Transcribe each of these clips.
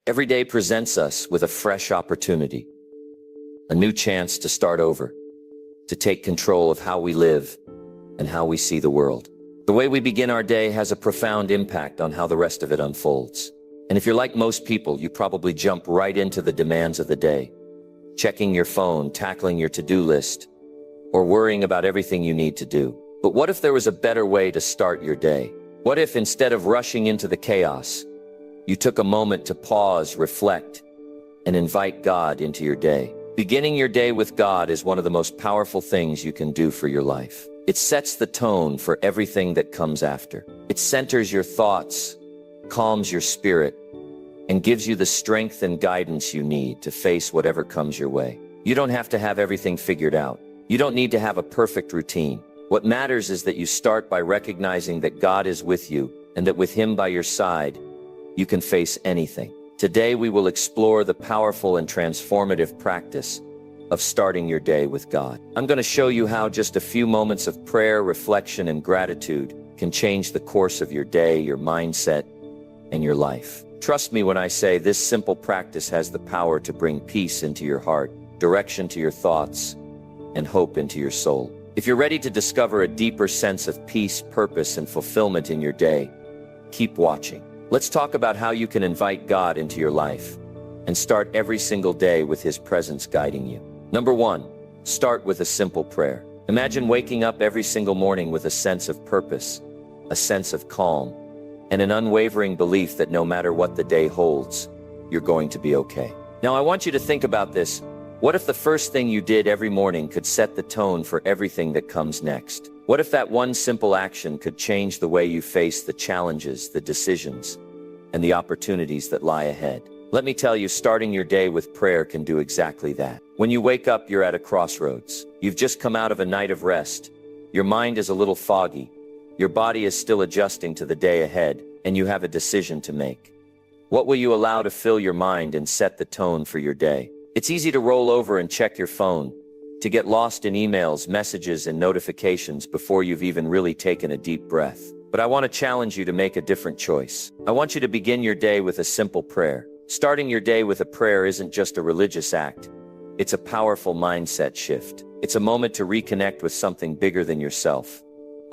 Every day presents us with a fresh opportunity, a new chance to start over, to take control of how we live and how we see the world. The way we begin our day has a profound impact on how the rest of it unfolds. And if you're like most people, you probably jump right into the demands of the day, checking your phone, tackling your to-do list, or worrying about everything you need to do. But what if there was a better way to start your day? What if instead of rushing into the chaos, you took a moment to pause, reflect, and invite God into your day? Beginning your day with God is one of the most powerful things you can do for your life. It sets the tone for everything that comes after. It centers your thoughts, calms your spirit, and gives you the strength and guidance you need to face whatever comes your way. You don't have to have everything figured out. You don't need to have a perfect routine. What matters is that you start by recognizing that God is with you and that with Him by your side, you can face anything. Today we will explore the powerful and transformative practice of starting your day with God. I'm going to show you how just a few moments of prayer, reflection, and gratitude can change the course of your day, your mindset, and your life. Trust me when I say this simple practice has the power to bring peace into your heart, direction to your thoughts, and hope into your soul. If you're ready to discover a deeper sense of peace, purpose, and fulfillment in your day, keep watching. Let's talk about how you can invite God into your life and start every single day with His presence guiding you. Number 1, start with a simple prayer. Imagine waking up every single morning with a sense of purpose, a sense of calm, and an unwavering belief that no matter what the day holds, you're going to be okay. Now I want you to think about this. What if the first thing you did every morning could set the tone for everything that comes next? What if that one simple action could change the way you face the challenges, the decisions, and the opportunities that lie ahead? Let me tell you, starting your day with prayer can do exactly that. When you wake up, you're at a crossroads. You've just come out of a night of rest. Your mind is a little foggy. Your body is still adjusting to the day ahead, and you have a decision to make. What will you allow to fill your mind and set the tone for your day? It's easy to roll over and check your phone, to get lost in emails, messages, and notifications before you've even really taken a deep breath. But I want to challenge you to make a different choice. I want you to begin your day with a simple prayer. Starting your day with a prayer isn't just a religious act. It's a powerful mindset shift. It's a moment to reconnect with something bigger than yourself.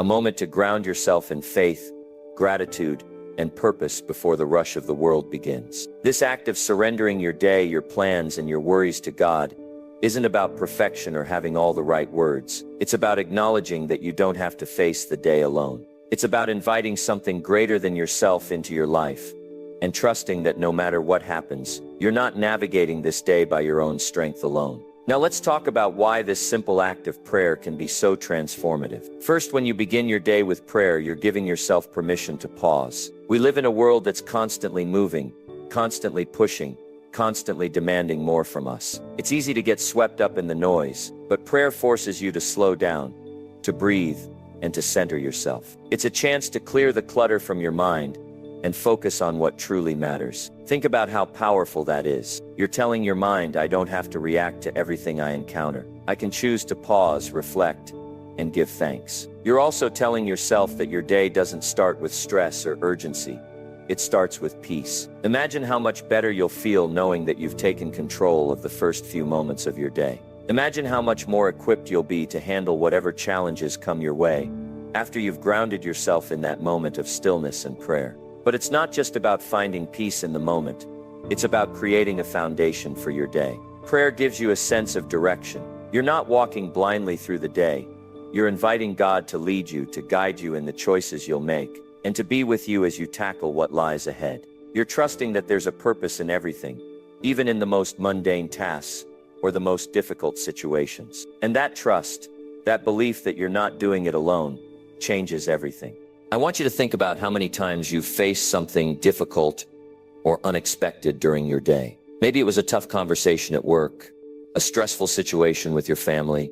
A moment to ground yourself in faith, gratitude, and purpose before the rush of the world begins. This act of surrendering your day, your plans, and your worries to God isn't about perfection or having all the right words. It's about acknowledging that you don't have to face the day alone. It's about inviting something greater than yourself into your life and trusting that no matter what happens, you're not navigating this day by your own strength alone. Now let's talk about why this simple act of prayer can be so transformative. First, when you begin your day with prayer, you're giving yourself permission to pause. We live in a world that's constantly moving, constantly pushing, constantly demanding more from us. It's easy to get swept up in the noise, but prayer forces you to slow down, to breathe, and to center yourself. It's a chance to clear the clutter from your mind and focus on what truly matters. Think about how powerful that is. You're telling your mind, I don't have to react to everything I encounter. I can choose to pause, reflect, and give thanks. You're also telling yourself that your day doesn't start with stress or urgency. It starts with peace. Imagine how much better you'll feel knowing that you've taken control of the first few moments of your day. Imagine how much more equipped you'll be to handle whatever challenges come your way after you've grounded yourself in that moment of stillness and prayer. But it's not just about finding peace in the moment. It's about creating a foundation for your day. Prayer gives you a sense of direction. You're not walking blindly through the day. You're inviting God to lead you, to guide you in the choices you'll make, and to be with you as you tackle what lies ahead. You're trusting that there's a purpose in everything, even in the most mundane tasks or the most difficult situations. And that trust, that belief that you're not doing it alone, changes everything. I want you to think about how many times you've faced something difficult or unexpected during your day. Maybe it was a tough conversation at work, a stressful situation with your family,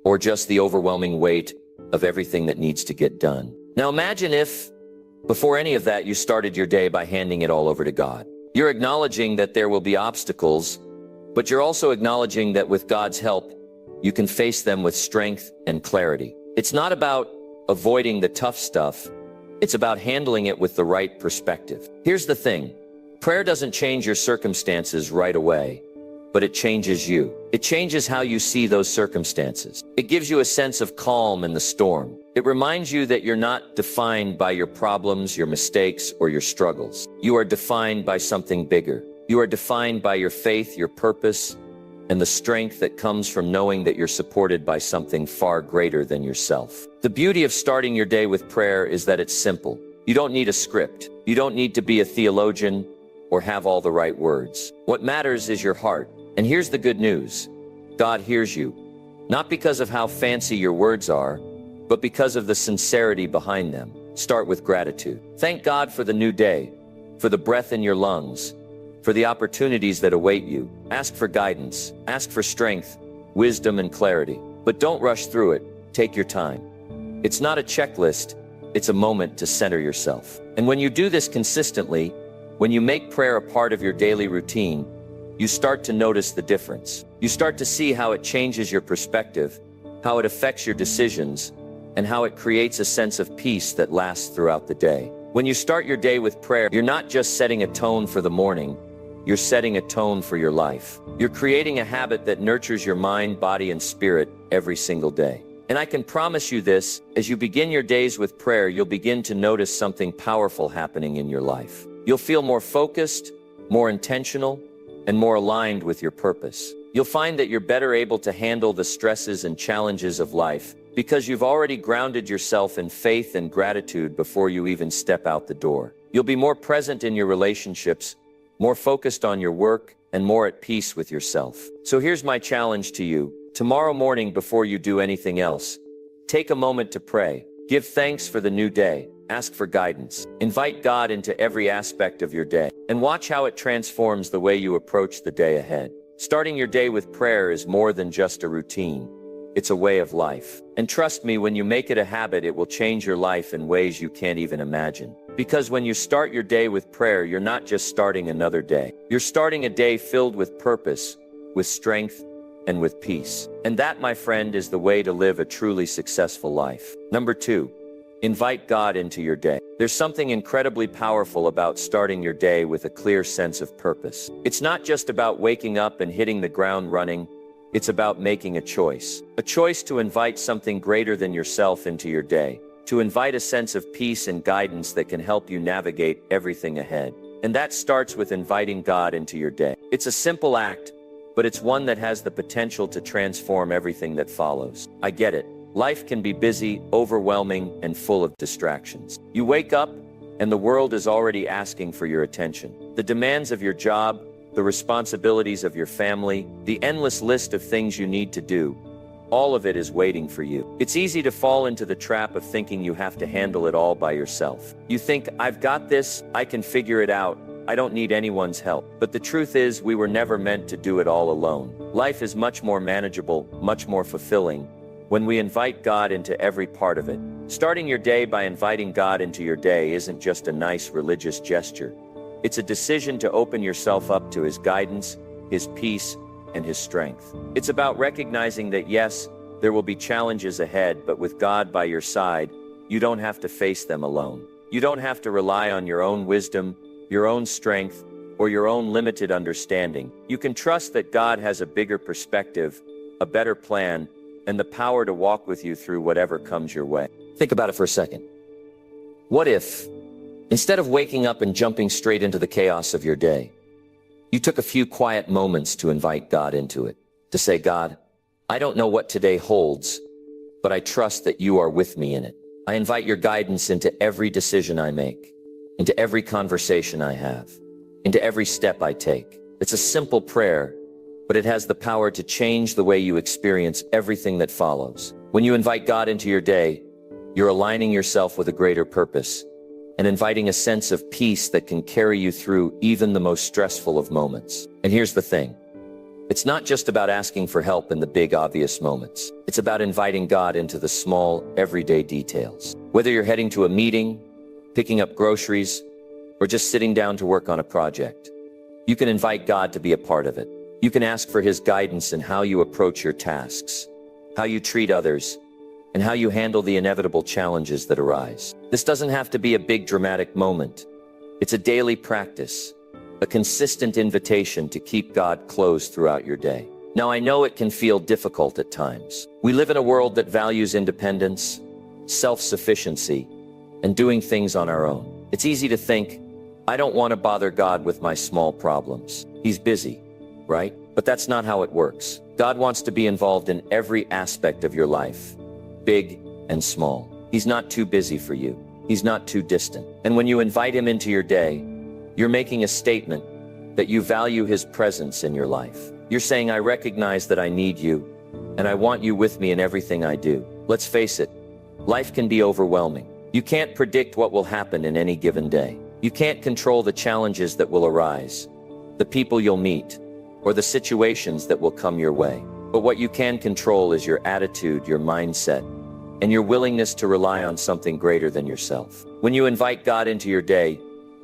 or just the overwhelming weight of everything that needs to get done. Now imagine if, before any of that, you started your day by handing it all over to God. You're acknowledging that there will be obstacles, but you're also acknowledging that with God's help, you can face them with strength and clarity. It's not about avoiding the tough stuff. It's about handling it with the right perspective. Here's the thing. Prayer doesn't change your circumstances right away, but it changes you. It changes how you see those circumstances. It gives you a sense of calm in the storm. It reminds you that you're not defined by your problems, your mistakes, or your struggles. You are defined by something bigger. You are defined by your faith, your purpose, and the strength that comes from knowing that you're supported by something far greater than yourself. The beauty of starting your day with prayer is that it's simple. You don't need a script. You don't need to be a theologian or have all the right words. What matters is your heart. And here's the good news. God hears you, not because of how fancy your words are, but because of the sincerity behind them. Start with gratitude. Thank God for the new day, for the breath in your lungs, for the opportunities that await you. Ask for guidance, ask for strength, wisdom, and clarity. But don't rush through it. Take your time. It's not a checklist, it's a moment to center yourself. And when you do this consistently, when you make prayer a part of your daily routine, you start to notice the difference. You start to see how it changes your perspective, how it affects your decisions, and how it creates a sense of peace that lasts throughout the day. When you start your day with prayer, you're not just setting a tone for the morning, you're setting a tone for your life. You're creating a habit that nurtures your mind, body, and spirit every single day. And I can promise you this, as you begin your days with prayer, you'll begin to notice something powerful happening in your life. You'll feel more focused, more intentional, and more aligned with your purpose. You'll find that you're better able to handle the stresses and challenges of life because you've already grounded yourself in faith and gratitude before you even step out the door. You'll be more present in your relationships, more focused on your work, and more at peace with yourself. So here's my challenge to you. Tomorrow morning, before you do anything else, take a moment to pray. Give thanks for the new day. Ask for guidance. Invite God into every aspect of your day, and watch how it transforms the way you approach the day ahead. Starting your day with prayer is more than just a routine. It's a way of life. And trust me, when you make it a habit, it will change your life in ways you can't even imagine. Because when you start your day with prayer, you're not just starting another day. You're starting a day filled with purpose, with strength, and with peace. And that, my friend, is the way to live a truly successful life. Number 2. Invite God into your day. There's something incredibly powerful about starting your day with a clear sense of purpose. It's not just about waking up and hitting the ground running. It's about making a choice to invite something greater than yourself into your day, to invite a sense of peace and guidance that can help you navigate everything ahead. And that starts with inviting God into your day. It's a simple act, but it's one that has the potential to transform everything that follows. I get it. Life can be busy, overwhelming, and full of distractions. You wake up, and the world is already asking for your attention. The demands of your job, the responsibilities of your family, the endless list of things you need to do, all of it is waiting for you. It's easy to fall into the trap of thinking you have to handle it all by yourself. You think, I've got this, I can figure it out, I don't need anyone's help. But the truth is, we were never meant to do it all alone. Life is much more manageable, much more fulfilling, when we invite God into every part of it. Starting your day by inviting God into your day isn't just a nice religious gesture. It's a decision to open yourself up to His guidance, His peace, and His strength. It's about recognizing that yes, there will be challenges ahead, but with God by your side, you don't have to face them alone. You don't have to rely on your own wisdom, your own strength, or your own limited understanding. You can trust that God has a bigger perspective, a better plan, and the power to walk with you through whatever comes your way. Think about it for a second. What if, instead of waking up and jumping straight into the chaos of your day, you took a few quiet moments to invite God into it, to say, God, I don't know what today holds, but I trust that you are with me in it. I invite your guidance into every decision I make, into every conversation I have, into every step I take. It's a simple prayer, but it has the power to change the way you experience everything that follows. When you invite God into your day, you're aligning yourself with a greater purpose and inviting a sense of peace that can carry you through even the most stressful of moments. And here's the thing. It's not just about asking for help in the big obvious moments. It's about inviting God into the small, everyday details. Whether you're heading to a meeting, picking up groceries, or just sitting down to work on a project, you can invite God to be a part of it. You can ask for His guidance in how you approach your tasks, how you treat others, and how you handle the inevitable challenges that arise. This doesn't have to be a big dramatic moment. It's a daily practice, a consistent invitation to keep God close throughout your day. Now, I know it can feel difficult at times. We live in a world that values independence, self-sufficiency, and doing things on our own. It's easy to think, I don't want to bother God with my small problems. He's busy, right? But that's not how it works. God wants to be involved in every aspect of your life, big and small. He's not too busy for you. He's not too distant. And when you invite him into your day, you're making a statement that you value his presence in your life. You're saying, I recognize that I need you, and I want you with me in everything I do. Let's face it, life can be overwhelming. You can't predict what will happen in any given day. You can't control the challenges that will arise, the people you'll meet, or the situations that will come your way. But what you can control is your attitude, your mindset, and your willingness to rely on something greater than yourself. When you invite God into your day,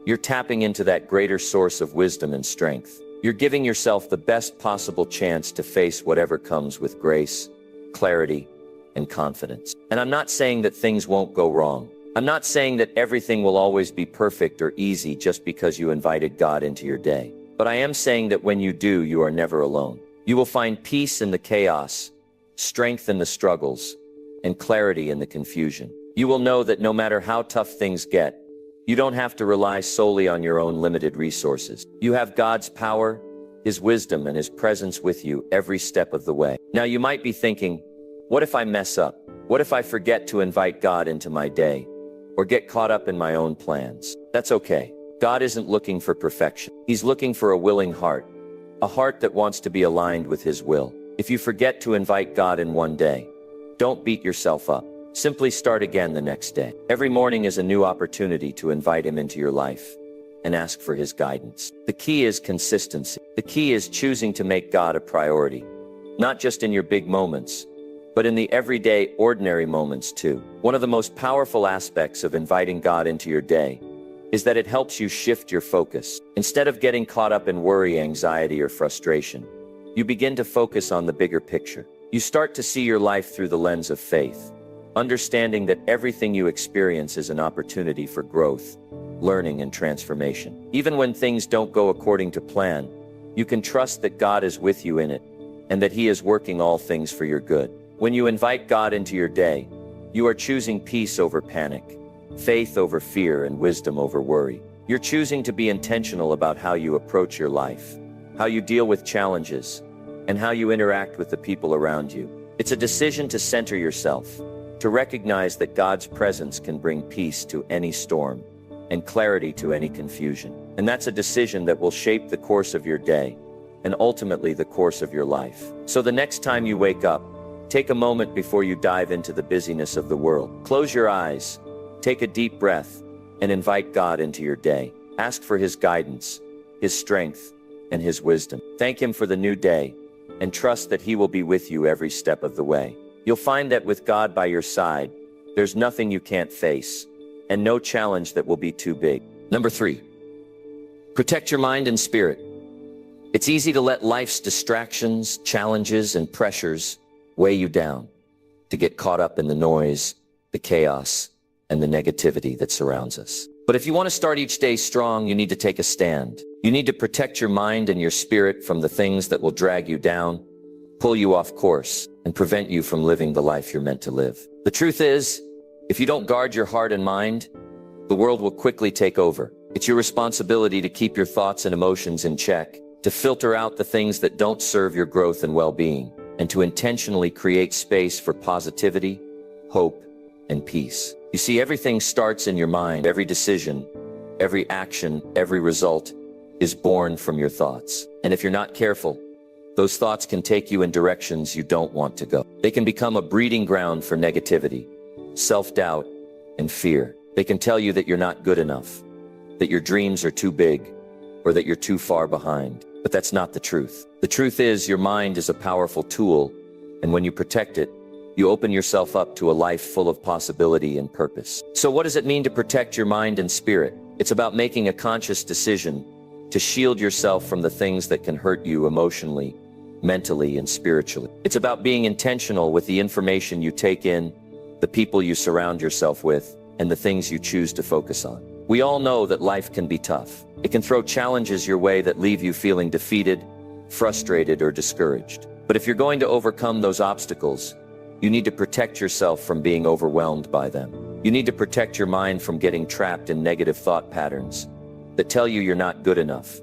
you're tapping into that greater source of wisdom and strength. You're giving yourself the best possible chance to face whatever comes with grace, clarity, and confidence. And I'm not saying that things won't go wrong. I'm not saying that everything will always be perfect or easy just because you invited God into your day. But I am saying that when you do, you are never alone. You will find peace in the chaos, strength in the struggles, and clarity in the confusion. You will know that no matter how tough things get, you don't have to rely solely on your own limited resources. You have God's power, his wisdom, and his presence with you every step of the way. Now you might be thinking, what if I mess up? What if I forget to invite God into my day, or get caught up in my own plans? That's okay. God isn't looking for perfection. He's looking for a willing heart, a heart that wants to be aligned with his will. If you forget to invite God in one day, don't beat yourself up. Simply start again the next day. Every morning is a new opportunity to invite him into your life and ask for his guidance. The key is consistency. The key is choosing to make God a priority, not just in your big moments, but in the everyday, ordinary moments too. One of the most powerful aspects of inviting God into your day is that it helps you shift your focus. Instead of getting caught up in worry, anxiety, or frustration, you begin to focus on the bigger picture. You start to see your life through the lens of faith, understanding that everything you experience is an opportunity for growth, learning, and transformation. Even when things don't go according to plan, you can trust that God is with you in it, and that he is working all things for your good. When you invite God into your day, you are choosing peace over panic, faith over fear, and wisdom over worry. You're choosing to be intentional about how you approach your life, how you deal with challenges, and how you interact with the people around you. It's a decision to center yourself, to recognize that God's presence can bring peace to any storm and clarity to any confusion. And that's a decision that will shape the course of your day and ultimately the course of your life. So the next time you wake up, take a moment before you dive into the busyness of the world. Close your eyes, take a deep breath, and invite God into your day. Ask for his guidance, his strength, and his wisdom. Thank him for the new day, and trust that he will be with you every step of the way. You'll find that with God by your side, there's nothing you can't face, and no challenge that will be too big. Number 3, protect your mind and spirit. It's easy to let life's distractions, challenges, and pressures weigh you down, to get caught up in the noise, the chaos, and the negativity that surrounds us. But if you want to start each day strong, you need to take a stand. You need to protect your mind and your spirit from the things that will drag you down, pull you off course, and prevent you from living the life you're meant to live. The truth is, if you don't guard your heart and mind, the world will quickly take over. It's your responsibility to keep your thoughts and emotions in check, to filter out the things that don't serve your growth and well-being, and to intentionally create space for positivity, hope, and peace. You see, everything starts in your mind. Every decision, every action, every result is born from your thoughts. And if you're not careful, those thoughts can take you in directions you don't want to go. They can become a breeding ground for negativity, self-doubt, and fear. They can tell you that you're not good enough, that your dreams are too big, or that you're too far behind. But that's not the truth. The truth is, your mind is a powerful tool, and when you protect it, you open yourself up to a life full of possibility and purpose. So what does it mean to protect your mind and spirit? It's about making a conscious decision to shield yourself from the things that can hurt you emotionally, mentally, and spiritually. It's about being intentional with the information you take in, the people you surround yourself with, and the things you choose to focus on. We all know that life can be tough. It can throw challenges your way that leave you feeling defeated, frustrated, or discouraged. But if you're going to overcome those obstacles, you need to protect yourself from being overwhelmed by them. You need to protect your mind from getting trapped in negative thought patterns that tell you you're not good enough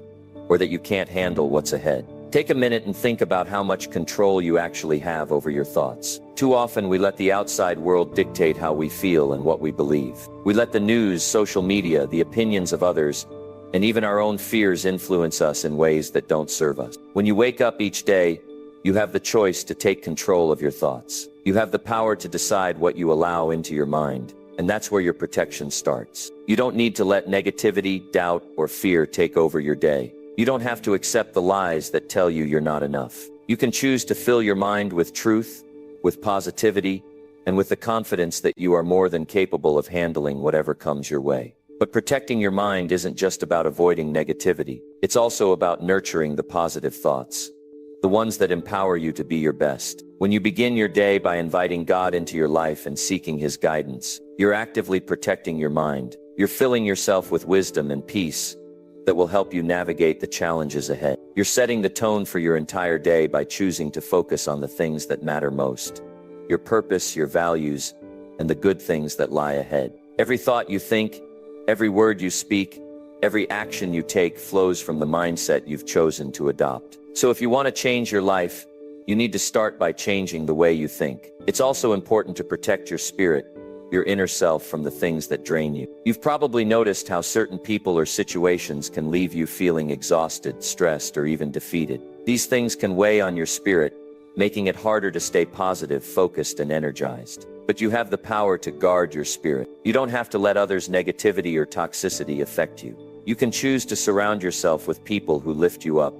or that you can't handle what's ahead. Take a minute and think about how much control you actually have over your thoughts. Too often we let the outside world dictate how we feel and what we believe. We let the news, social media, the opinions of others, and even our own fears influence us in ways that don't serve us. When you wake up each day, you have the choice to take control of your thoughts. You have the power to decide what you allow into your mind, and that's where your protection starts. You don't need to let negativity, doubt, or fear take over your day. You don't have to accept the lies that tell you you're not enough. You can choose to fill your mind with truth, with positivity, and with the confidence that you are more than capable of handling whatever comes your way. But protecting your mind isn't just about avoiding negativity. It's also about nurturing the positive thoughts, the ones that empower you to be your best. When you begin your day by inviting God into your life and seeking His guidance, you're actively protecting your mind. You're filling yourself with wisdom and peace that will help you navigate the challenges ahead. You're setting the tone for your entire day by choosing to focus on the things that matter most: your purpose, your values, and the good things that lie ahead. Every thought you think, every word you speak, every action you take flows from the mindset you've chosen to adopt. So if you want to change your life, you need to start by changing the way you think. It's also important to protect your spirit, your inner self, from the things that drain you. You've probably noticed how certain people or situations can leave you feeling exhausted, stressed, or even defeated. These things can weigh on your spirit, making it harder to stay positive, focused, and energized. But you have the power to guard your spirit. You don't have to let others' negativity or toxicity affect you. You can choose to surround yourself with people who lift you up,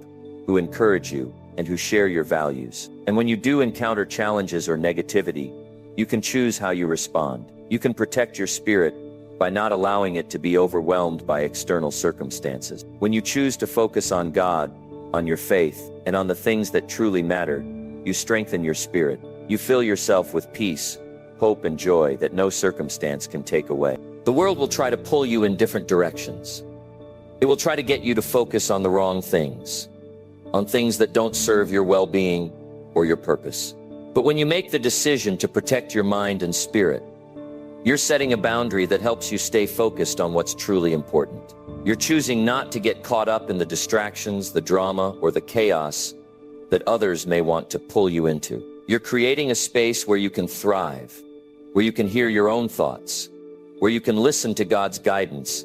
who encourage you, and who share your values. And when you do encounter challenges or negativity, you can choose how you respond. You can protect your spirit by not allowing it to be overwhelmed by external circumstances. When you choose to focus on God, on your faith, and on the things that truly matter, you strengthen your spirit. You fill yourself with peace, hope, and joy that no circumstance can take away. The world will try to pull you in different directions. It will try to get you to focus on the wrong things, on things that don't serve your well-being or your purpose. But when you make the decision to protect your mind and spirit, you're setting a boundary that helps you stay focused on what's truly important. You're choosing not to get caught up in the distractions, the drama, or the chaos that others may want to pull you into. You're creating a space where you can thrive, where you can hear your own thoughts, where you can listen to God's guidance,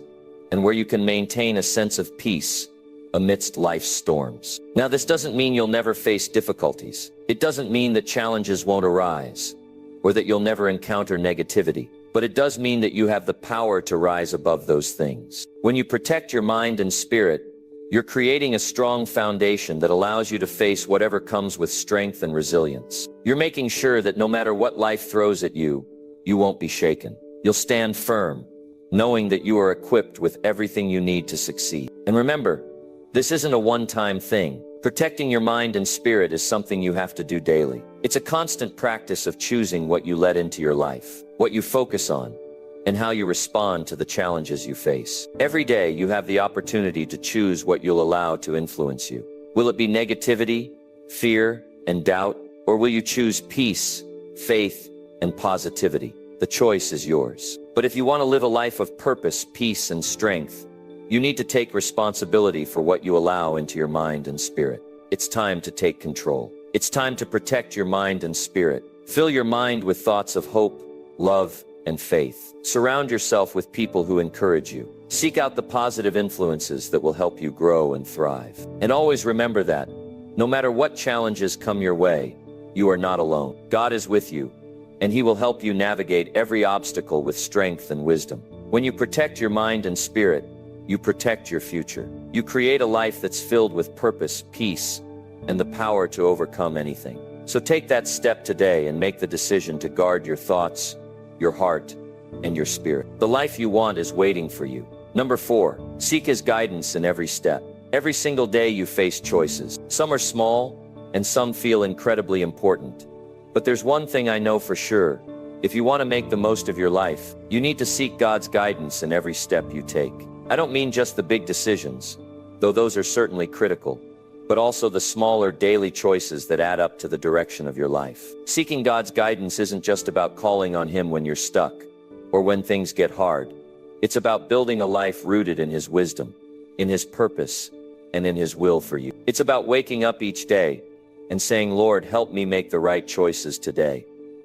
and where you can maintain a sense of peace amidst life's storms. Now, this doesn't mean you'll never face difficulties. It doesn't mean that challenges won't arise, or that you'll never encounter negativity. But it does mean that you have the power to rise above those things. When you protect your mind and spirit, you're creating a strong foundation that allows you to face whatever comes with strength and resilience. You're making sure that no matter what life throws at you, you won't be shaken. You'll stand firm, knowing that you are equipped with everything you need to succeed. And remember, this isn't a one-time thing. Protecting your mind and spirit is something you have to do daily. It's a constant practice of choosing what you let into your life, what you focus on, and how you respond to the challenges you face. Every day, you have the opportunity to choose what you'll allow to influence you. Will it be negativity, fear, and doubt, or will you choose peace, faith, and positivity? The choice is yours. But if you want to live a life of purpose, peace, and strength, you need to take responsibility for what you allow into your mind and spirit. It's time to take control. It's time to protect your mind and spirit. Fill your mind with thoughts of hope, love, and faith. Surround yourself with people who encourage you. Seek out the positive influences that will help you grow and thrive. And always remember that, no matter what challenges come your way, you are not alone. God is with you, and He will help you navigate every obstacle with strength and wisdom. When you protect your mind and spirit, you protect your future. You create a life that's filled with purpose, peace, and the power to overcome anything. So take that step today and make the decision to guard your thoughts, your heart, and your spirit. The life you want is waiting for you. Number 4, seek His guidance in every step. Every single day you face choices. Some are small, and some feel incredibly important. But there's one thing I know for sure. If you want to make the most of your life, you need to seek God's guidance in every step you take. I don't mean just the big decisions, though those are certainly critical, but also the smaller daily choices that add up to the direction of your life. Seeking God's guidance isn't just about calling on Him when you're stuck, or when things get hard. It's about building a life rooted in His wisdom, in His purpose, and in His will for you. It's about waking up each day and saying, Lord, help me make the right choices today,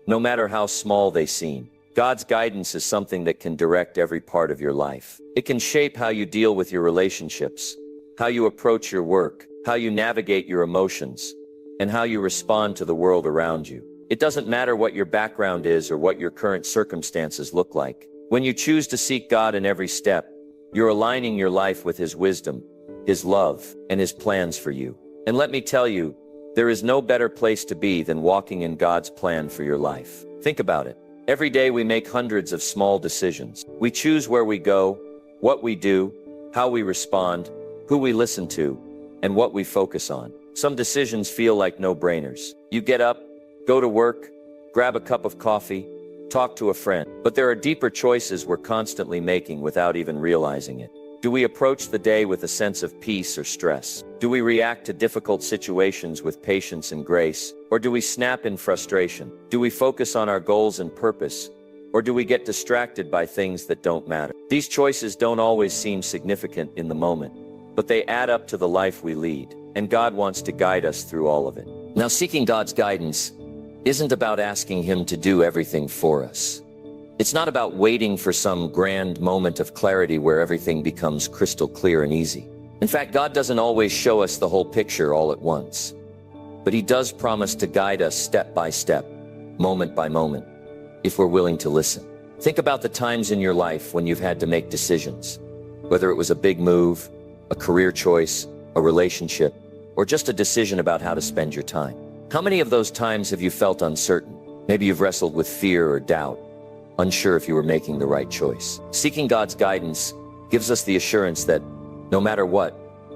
no matter how small they seem. God's guidance is something that can direct every part of your life. It can shape how you deal with your relationships, how you approach your work, how you navigate your emotions, and how you respond to the world around you. It doesn't matter what your background is or what your current circumstances look like. When you choose to seek God in every step, you're aligning your life with His wisdom, His love, and His plans for you. And let me tell you, there is no better place to be than walking in God's plan for your life. Think about it. Every day we make hundreds of small decisions. We choose where we go, what we do, how we respond, who we listen to, and what we focus on. Some decisions feel like no-brainers. You get up, go to work, grab a cup of coffee, talk to a friend. But there are deeper choices we're constantly making without even realizing it. Do we approach the day with a sense of peace or stress? Do we react to difficult situations with patience and grace? Or do we snap in frustration? Do we focus on our goals and purpose? Or do we get distracted by things that don't matter? These choices don't always seem significant in the moment, but they add up to the life we lead, and God wants to guide us through all of it. Now, seeking God's guidance isn't about asking Him to do everything for us. It's not about waiting for some grand moment of clarity where everything becomes crystal clear and easy. In fact, God doesn't always show us the whole picture all at once, but He does promise to guide us step by step, moment by moment, if we're willing to listen. Think about the times in your life when you've had to make decisions, whether it was a big move, a career choice, a relationship, or just a decision about how to spend your time. How many of those times have you felt uncertain? Maybe you've wrestled with fear or doubt, unsure if you were making the right choice. Seeking God's guidance gives us the assurance that, no matter what,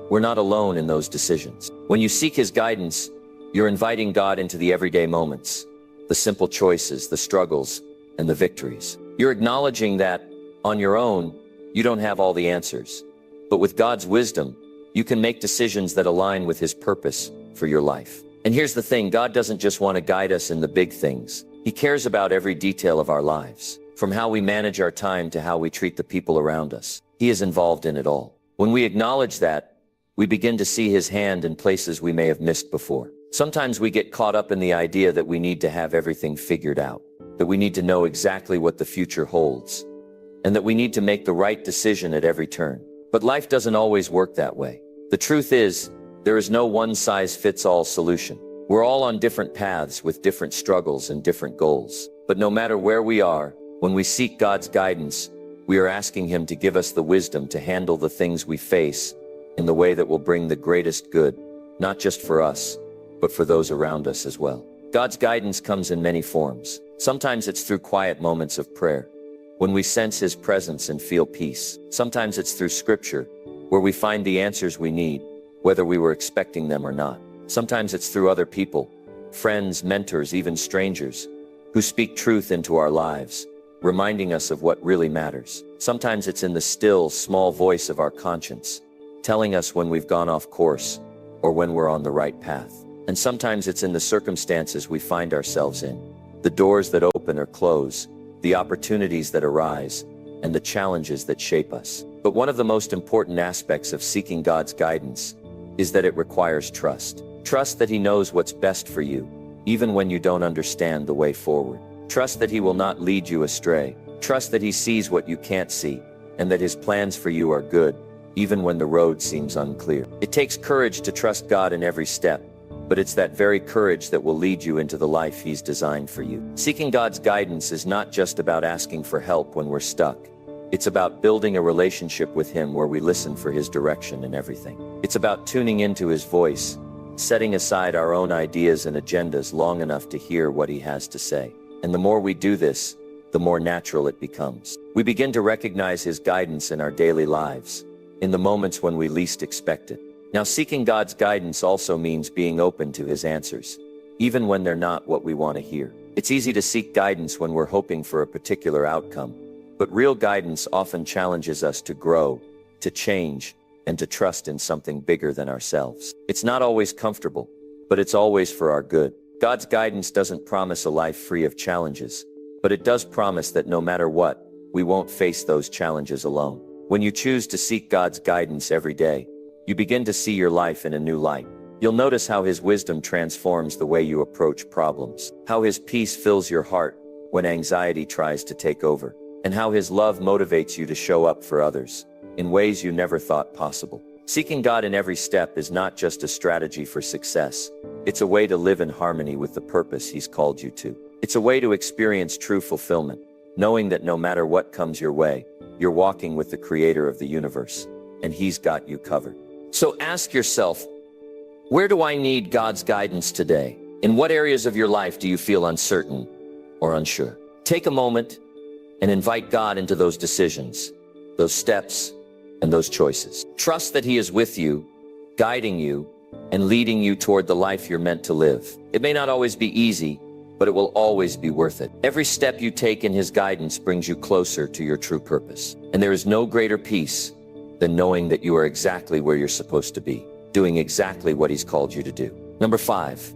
we're not alone in those decisions. When you seek His guidance, you're inviting God into the everyday moments, the simple choices, the struggles, and the victories. You're acknowledging that, on your own, you don't have all the answers. But with God's wisdom, you can make decisions that align with His purpose for your life. And here's the thing, God doesn't just want to guide us in the big things. He cares about every detail of our lives, from how we manage our time to how we treat the people around us. He is involved in it all. When we acknowledge that, we begin to see His hand in places we may have missed before. Sometimes we get caught up in the idea that we need to have everything figured out, that we need to know exactly what the future holds, and that we need to make the right decision at every turn. But life doesn't always work that way. The truth is, there is no one-size-fits-all solution. We're all on different paths with different struggles and different goals. But no matter where we are, when we seek God's guidance, we are asking Him to give us the wisdom to handle the things we face in the way that will bring the greatest good, not just for us, but for those around us as well. God's guidance comes in many forms. Sometimes it's through quiet moments of prayer, when we sense His presence and feel peace. Sometimes it's through Scripture, where we find the answers we need, whether we were expecting them or not. Sometimes it's through other people, friends, mentors, even strangers, who speak truth into our lives, reminding us of what really matters. Sometimes it's in the still, small voice of our conscience, telling us when we've gone off course or when we're on the right path. And sometimes it's in the circumstances we find ourselves in, the doors that open or close, the opportunities that arise, and the challenges that shape us. But one of the most important aspects of seeking God's guidance is that it requires trust. Trust that He knows what's best for you, even when you don't understand the way forward. Trust that He will not lead you astray. Trust that He sees what you can't see, and that His plans for you are good, even when the road seems unclear. It takes courage to trust God in every step, but it's that very courage that will lead you into the life He's designed for you. Seeking God's guidance is not just about asking for help when we're stuck. It's about building a relationship with Him where we listen for His direction in everything. It's about tuning into His voice, setting aside our own ideas and agendas long enough to hear what He has to say. And the more we do this, the more natural it becomes. We begin to recognize His guidance in our daily lives, in the moments when we least expect it. Now, seeking God's guidance also means being open to His answers, even when they're not what we want to hear. It's easy to seek guidance when we're hoping for a particular outcome, but real guidance often challenges us to grow, to change, and to trust in something bigger than ourselves. It's not always comfortable, but it's always for our good. God's guidance doesn't promise a life free of challenges, but it does promise that no matter what, we won't face those challenges alone. When you choose to seek God's guidance every day, you begin to see your life in a new light. You'll notice how His wisdom transforms the way you approach problems, how His peace fills your heart when anxiety tries to take over, and how His love motivates you to show up for others in ways you never thought possible. Seeking God in every step is not just a strategy for success. It's a way to live in harmony with the purpose He's called you to. It's a way to experience true fulfillment, knowing that no matter what comes your way, you're walking with the Creator of the universe, and He's got you covered. So ask yourself, where do I need God's guidance today? In what areas of your life do you feel uncertain or unsure? Take a moment and invite God into those decisions, those steps, and those choices. Trust that He is with you, guiding you, and leading you toward the life you're meant to live. It may not always be easy, but it will always be worth it. Every step you take in His guidance brings you closer to your true purpose. And there is no greater peace than knowing that you are exactly where you're supposed to be, doing exactly what He's called you to do. Number 5,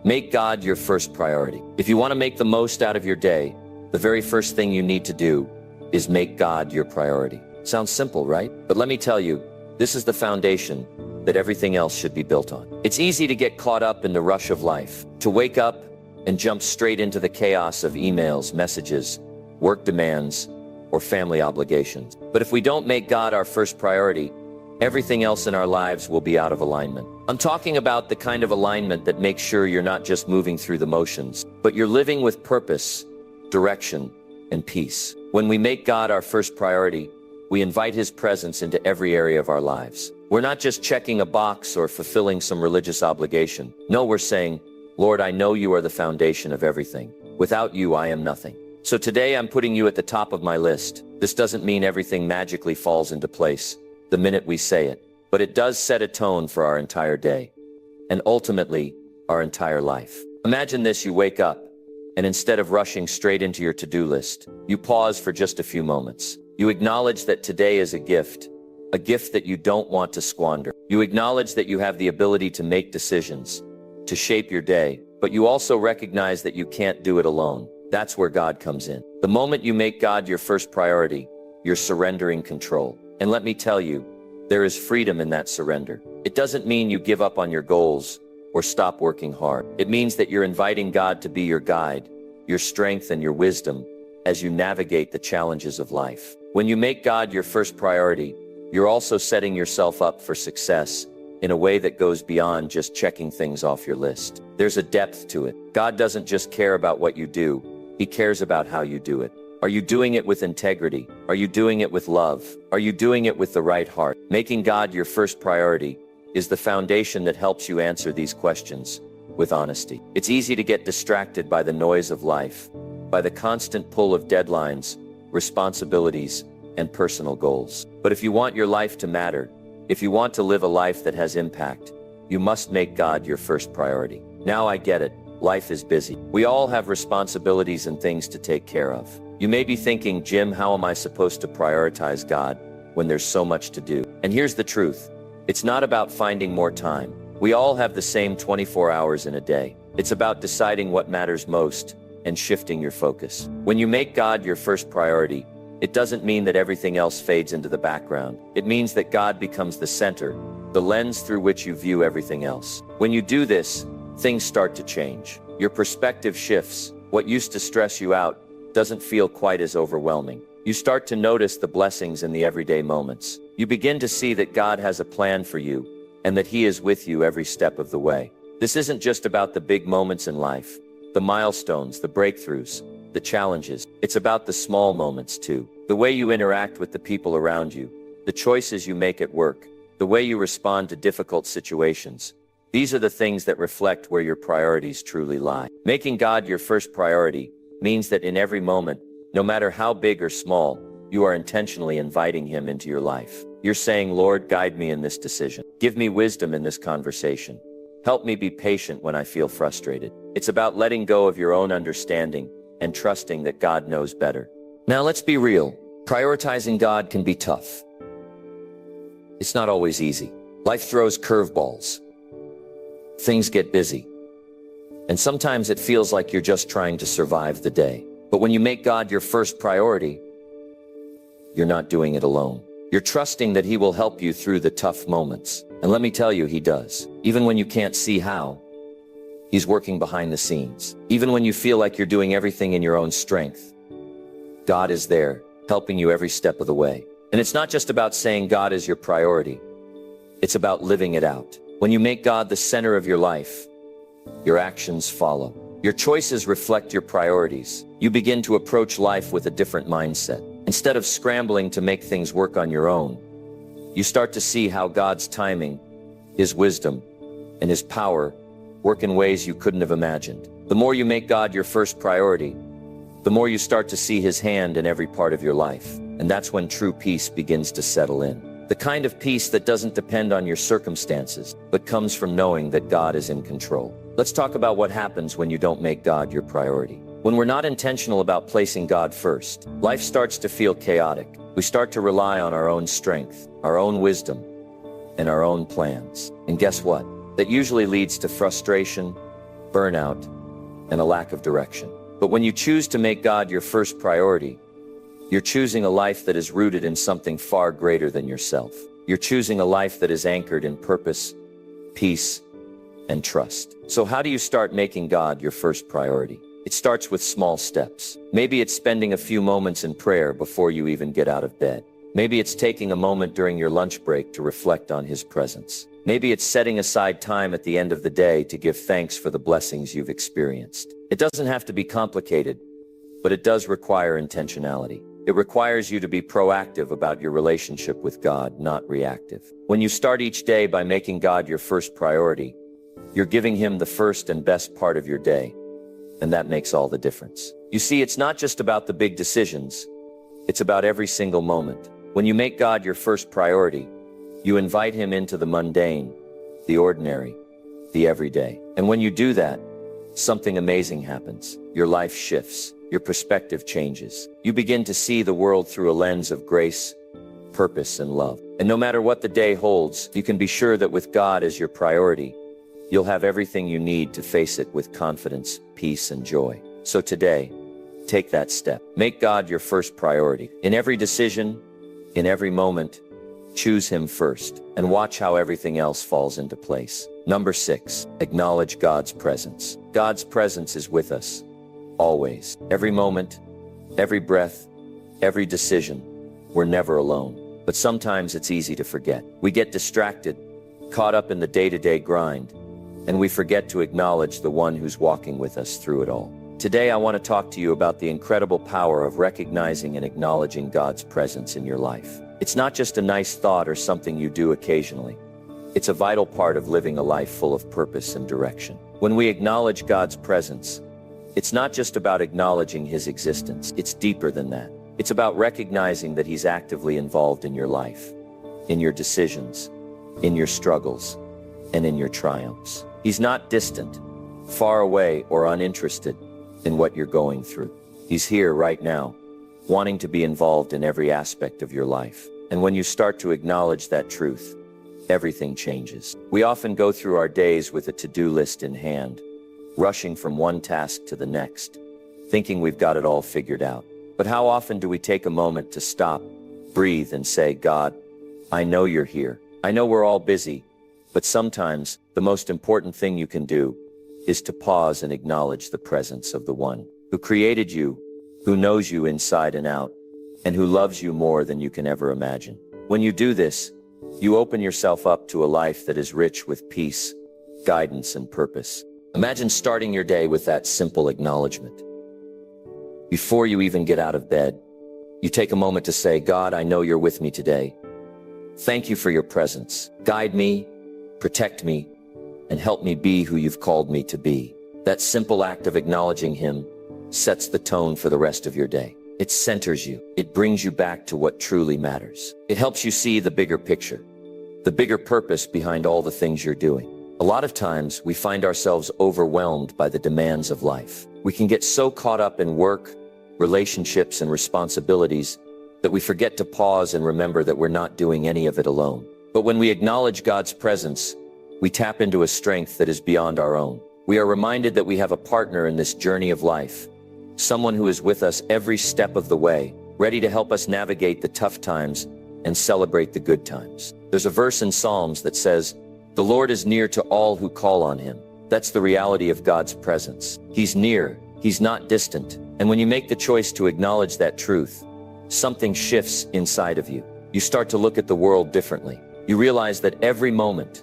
make God your first priority. If you want to make the most out of your day, the very first thing you need to do is make God your priority. Sounds simple, right? But let me tell you, this is the foundation that everything else should be built on. It's easy to get caught up in the rush of life, to wake up and jump straight into the chaos of emails, messages, work demands, or family obligations. But if we don't make God our first priority, everything else in our lives will be out of alignment. I'm talking about the kind of alignment that makes sure you're not just moving through the motions, but you're living with purpose, direction, and peace. When we make God our first priority, we invite His presence into every area of our lives. We're not just checking a box or fulfilling some religious obligation. No, we're saying, Lord, I know You are the foundation of everything. Without You, I am nothing. So today I'm putting You at the top of my list. This doesn't mean everything magically falls into place the minute we say it, but it does set a tone for our entire day, and ultimately, our entire life. Imagine this: you wake up, and instead of rushing straight into your to-do list, you pause for just a few moments. You acknowledge that today is a gift that you don't want to squander. You acknowledge that you have the ability to make decisions, to shape your day, but you also recognize that you can't do it alone. That's where God comes in. The moment you make God your first priority, you're surrendering control. And let me tell you, there is freedom in that surrender. It doesn't mean you give up on your goals or stop working hard. It means that you're inviting God to be your guide, your strength, and your wisdom as you navigate the challenges of life. When you make God your first priority, you're also setting yourself up for success in a way that goes beyond just checking things off your list. There's a depth to it. God doesn't just care about what you do, He cares about how you do it. Are you doing it with integrity? Are you doing it with love? Are you doing it with the right heart? Making God your first priority is the foundation that helps you answer these questions with honesty. It's easy to get distracted by the noise of life, by the constant pull of deadlines, responsibilities, and personal goals. But if you want your life to matter, if you want to live a life that has impact, you must make God your first priority. Now I get it. Life is busy. We all have responsibilities and things to take care of. You may be thinking, Jim, how am I supposed to prioritize God when there's so much to do? And here's the truth. It's not about finding more time. We all have the same 24 hours in a day. It's about deciding what matters most and shifting your focus. When you make God your first priority, it doesn't mean that everything else fades into the background. It means that God becomes the center, the lens through which you view everything else. When you do this, things start to change. Your perspective shifts. What used to stress you out doesn't feel quite as overwhelming. You start to notice the blessings in the everyday moments. You begin to see that God has a plan for you and that He is with you every step of the way. This isn't just about the big moments in life, the milestones, the breakthroughs, the challenges. It's about the small moments too. The way you interact with the people around you, the choices you make at work, the way you respond to difficult situations. These are the things that reflect where your priorities truly lie. Making God your first priority means that in every moment, no matter how big or small, you are intentionally inviting Him into your life. You're saying, Lord, guide me in this decision. Give me wisdom in this conversation. Help me be patient when I feel frustrated. It's about letting go of your own understanding and trusting that God knows better. Now let's be real. Prioritizing God can be tough. It's not always easy. Life throws curveballs. Things get busy. And sometimes it feels like you're just trying to survive the day. But when you make God your first priority, you're not doing it alone. You're trusting that He will help you through the tough moments. And let me tell you, He does. Even when you can't see how, He's working behind the scenes. Even when you feel like you're doing everything in your own strength, God is there, helping you every step of the way. And it's not just about saying God is your priority. It's about living it out. When you make God the center of your life, your actions follow. Your choices reflect your priorities. You begin to approach life with a different mindset. Instead of scrambling to make things work on your own, you start to see how God's timing, His wisdom, and His power work in ways you couldn't have imagined. The more you make God your first priority, the more you start to see His hand in every part of your life. And that's when true peace begins to settle in. The kind of peace that doesn't depend on your circumstances, but comes from knowing that God is in control. Let's talk about what happens when you don't make God your priority. When we're not intentional about placing God first, life starts to feel chaotic. We start to rely on our own strength, our own wisdom, and our own plans. And guess what? That usually leads to frustration, burnout, and a lack of direction. But when you choose to make God your first priority, you're choosing a life that is rooted in something far greater than yourself. You're choosing a life that is anchored in purpose, peace, and trust. So how do you start making God your first priority? It starts with small steps. Maybe it's spending a few moments in prayer before you even get out of bed. Maybe it's taking a moment during your lunch break to reflect on His presence. Maybe it's setting aside time at the end of the day to give thanks for the blessings you've experienced. It doesn't have to be complicated, but it does require intentionality. It requires you to be proactive about your relationship with God, not reactive. When you start each day by making God your first priority, you're giving Him the first and best part of your day. And that makes all the difference. You see, it's not just about the big decisions. It's about every single moment. When you make God your first priority, you invite Him into the mundane, the ordinary, the everyday. And when you do that, something amazing happens. Your life shifts. Your perspective changes. You begin to see the world through a lens of grace, purpose, and love. And no matter what the day holds, you can be sure that with God as your priority, you'll have everything you need to face it with confidence, peace, and joy. So today, take that step. Make God your first priority. In every decision, in every moment, choose Him first, and watch how everything else falls into place. Number 6, acknowledge God's presence. God's presence is with us, always. Every moment, every breath, every decision. We're never alone. But sometimes it's easy to forget. We get distracted, caught up in the day-to-day grind, and we forget to acknowledge the one who's walking with us through it all. Today, I want to talk to you about the incredible power of recognizing and acknowledging God's presence in your life. It's not just a nice thought or something you do occasionally. It's a vital part of living a life full of purpose and direction. When we acknowledge God's presence, it's not just about acknowledging His existence. It's deeper than that. It's about recognizing that He's actively involved in your life, in your decisions, in your struggles, and in your triumphs. He's not distant, far away, or uninterested in what you're going through. He's here right now, wanting to be involved in every aspect of your life. And when you start to acknowledge that truth, everything changes. We often go through our days with a to-do list in hand, rushing from one task to the next, thinking we've got it all figured out. But how often do we take a moment to stop, breathe, and say, God, I know you're here. I know we're all busy, but sometimes the most important thing you can do is to pause and acknowledge the presence of the one who created you, who knows you inside and out, and who loves you more than you can ever imagine. When you do this, you open yourself up to a life that is rich with peace, guidance, and purpose. Imagine starting your day with that simple acknowledgement. Before you even get out of bed, you take a moment to say, God, I know you're with me today. Thank you for your presence. Guide me, protect me, and help me be who you've called me to be. That simple act of acknowledging Him sets the tone for the rest of your day. It centers you. It brings you back to what truly matters. It helps you see the bigger picture, the bigger purpose behind all the things you're doing. A lot of times, we find ourselves overwhelmed by the demands of life. We can get so caught up in work, relationships, and responsibilities that we forget to pause and remember that we're not doing any of it alone. But when we acknowledge God's presence, we tap into a strength that is beyond our own. We are reminded that we have a partner in this journey of life, someone who is with us every step of the way, ready to help us navigate the tough times and celebrate the good times. There's a verse in Psalms that says, "The Lord is near to all who call on him." That's the reality of God's presence. He's near, he's not distant. And when you make the choice to acknowledge that truth, something shifts inside of you. You start to look at the world differently. You realize that every moment,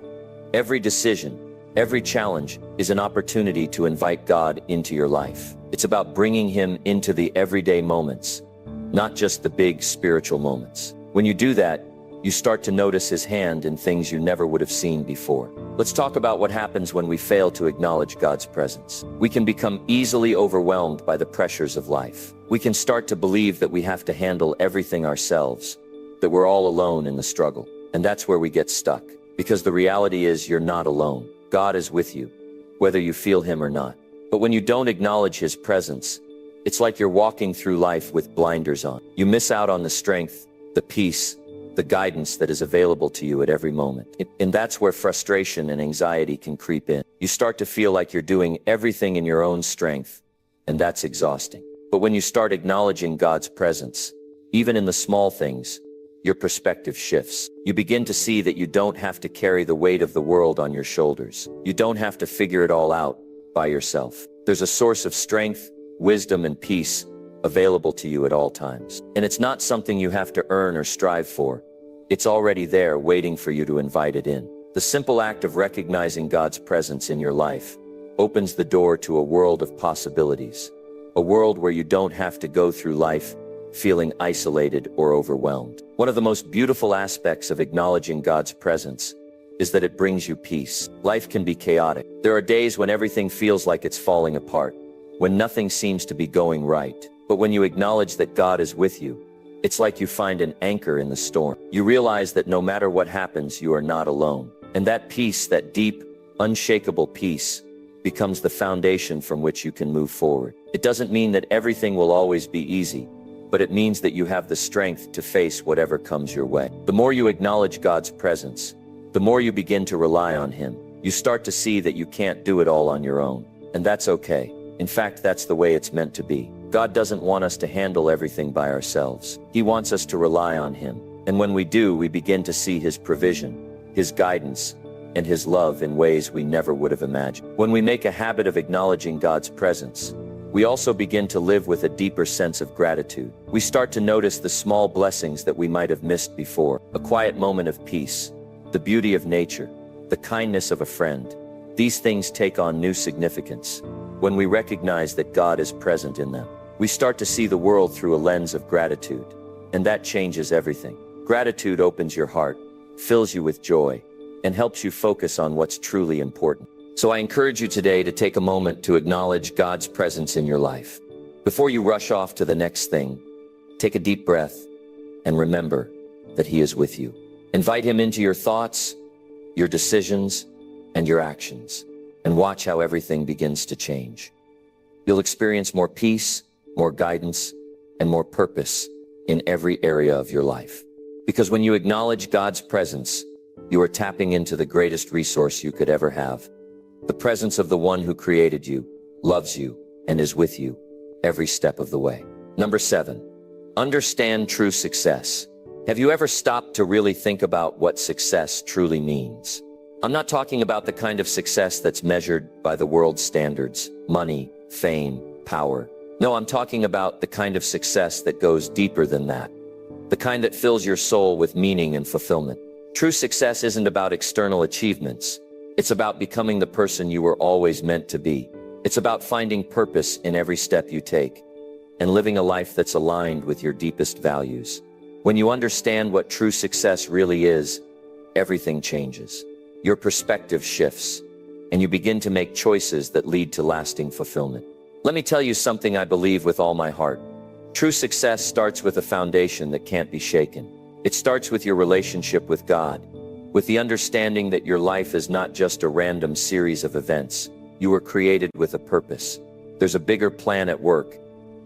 every decision, every challenge is an opportunity to invite God into your life. It's about bringing him into the everyday moments, not just the big spiritual moments. When you do that, you start to notice his hand in things you never would have seen before. Let's talk about what happens when we fail to acknowledge God's presence. We can become easily overwhelmed by the pressures of life. We can start to believe that we have to handle everything ourselves, that we're all alone in the struggle. And that's where we get stuck. Because the reality is you're not alone. God is with you, whether you feel him or not. But when you don't acknowledge his presence, it's like you're walking through life with blinders on. You miss out on the strength, the peace, the guidance that is available to you at every moment. And that's where frustration and anxiety can creep in. You start to feel like you're doing everything in your own strength, and that's exhausting. But when you start acknowledging God's presence, even in the small things, your perspective shifts. You begin to see that you don't have to carry the weight of the world on your shoulders. You don't have to figure it all out by yourself. There's a source of strength, wisdom, and peace available to you at all times. And it's not something you have to earn or strive for. It's already there waiting for you to invite it in. The simple act of recognizing God's presence in your life opens the door to a world of possibilities, a world where you don't have to go through life feeling isolated or overwhelmed. One of the most beautiful aspects of acknowledging God's presence is that it brings you peace. Life can be chaotic. There are days when everything feels like it's falling apart, when nothing seems to be going right. But when you acknowledge that God is with you, it's like you find an anchor in the storm. You realize that no matter what happens, you are not alone. And that peace, that deep, unshakable peace, becomes the foundation from which you can move forward. It doesn't mean that everything will always be easy, but it means that you have the strength to face whatever comes your way. The more you acknowledge God's presence, the more you begin to rely on him. You start to see that you can't do it all on your own. And that's okay. In fact, that's the way it's meant to be. God doesn't want us to handle everything by ourselves. He wants us to rely on him. And when we do, we begin to see his provision, his guidance, and his love in ways we never would have imagined. When we make a habit of acknowledging God's presence, we also begin to live with a deeper sense of gratitude. We start to notice the small blessings that we might have missed before. A quiet moment of peace, the beauty of nature, the kindness of a friend. These things take on new significance when we recognize that God is present in them. We start to see the world through a lens of gratitude, and that changes everything. Gratitude opens your heart, fills you with joy, and helps you focus on what's truly important. So I encourage you today to take a moment to acknowledge God's presence in your life. Before you rush off to the next thing, take a deep breath and remember that he is with you. Invite him into your thoughts, your decisions, and your actions, and watch how everything begins to change. You'll experience more peace, more guidance, and more purpose in every area of your life. Because when you acknowledge God's presence, you are tapping into the greatest resource you could ever have. The presence of the one who created you, loves you, and is with you every step of the way. Number 7, understand true success. Have you ever stopped to really think about what success truly means? I'm not talking about the kind of success that's measured by the world's standards, money, fame, power. No, I'm talking about the kind of success that goes deeper than that. The kind that fills your soul with meaning and fulfillment. True success isn't about external achievements. It's about becoming the person you were always meant to be. It's about finding purpose in every step you take and living a life that's aligned with your deepest values. When you understand what true success really is, everything changes. Your perspective shifts, and you begin to make choices that lead to lasting fulfillment. Let me tell you something I believe with all my heart. True success starts with a foundation that can't be shaken. It starts with your relationship with God, with the understanding that your life is not just a random series of events. You were created with a purpose. There's a bigger plan at work,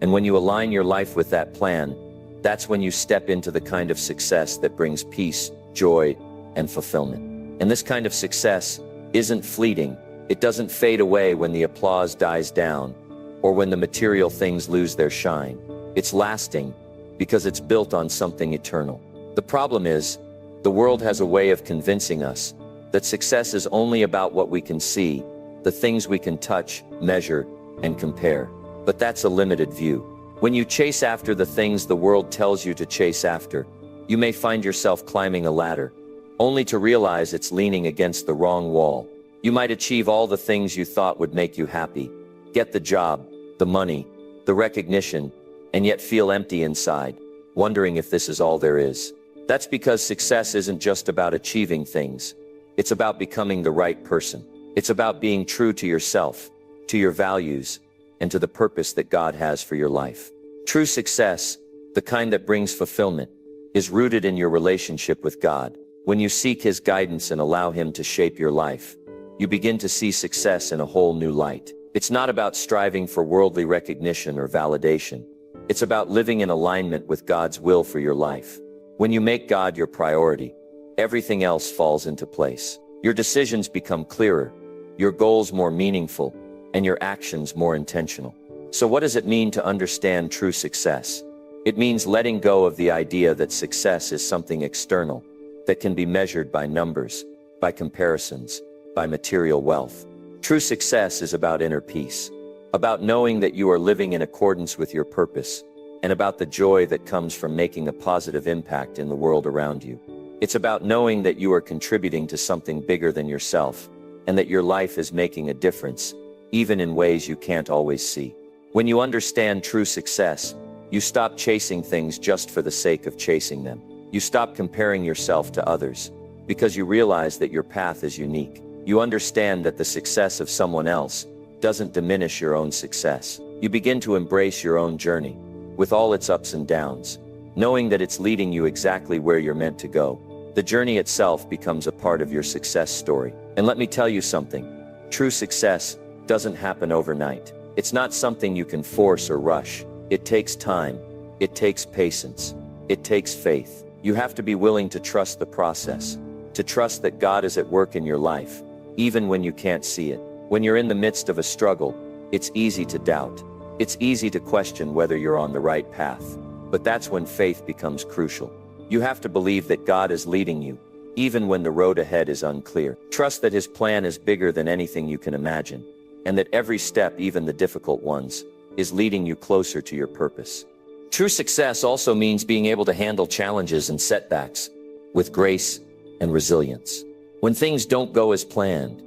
and when you align your life with that plan, that's when you step into the kind of success that brings peace, joy, and fulfillment. And this kind of success isn't fleeting. It doesn't fade away when the applause dies down, or when the material things lose their shine. It's lasting, because it's built on something eternal. The problem is, the world has a way of convincing us that success is only about what we can see, the things we can touch, measure, and compare. But that's a limited view. When you chase after the things the world tells you to chase after, you may find yourself climbing a ladder, only to realize it's leaning against the wrong wall. You might achieve all the things you thought would make you happy, get the job, the money, the recognition, and yet feel empty inside, wondering if this is all there is. That's because success isn't just about achieving things. It's about becoming the right person. It's about being true to yourself, to your values, and to the purpose that God has for your life. True success, the kind that brings fulfillment, is rooted in your relationship with God. When you seek His guidance and allow Him to shape your life, you begin to see success in a whole new light. It's not about striving for worldly recognition or validation. It's about living in alignment with God's will for your life. When you make God your priority, everything else falls into place. Your decisions become clearer, your goals more meaningful, and your actions more intentional. So what does it mean to understand true success? It means letting go of the idea that success is something external, that can be measured by numbers, by comparisons, by material wealth. True success is about inner peace, about knowing that you are living in accordance with your purpose, and about the joy that comes from making a positive impact in the world around you. It's about knowing that you are contributing to something bigger than yourself, and that your life is making a difference, even in ways you can't always see. When you understand true success, you stop chasing things just for the sake of chasing them. You stop comparing yourself to others, because you realize that your path is unique. You understand that the success of someone else doesn't diminish your own success. You begin to embrace your own journey, with all its ups and downs, knowing that it's leading you exactly where you're meant to go. The journey itself becomes a part of your success story. And let me tell you something, true success doesn't happen overnight. It's not something you can force or rush. It takes time. It takes patience. It takes faith. You have to be willing to trust the process, to trust that God is at work in your life, even when you can't see it. When you're in the midst of a struggle, it's easy to doubt. It's easy to question whether you're on the right path. But that's when faith becomes crucial. You have to believe that God is leading you, even when the road ahead is unclear. Trust that His plan is bigger than anything you can imagine, and that every step, even the difficult ones, is leading you closer to your purpose. True success also means being able to handle challenges and setbacks with grace and resilience. When things don't go as planned,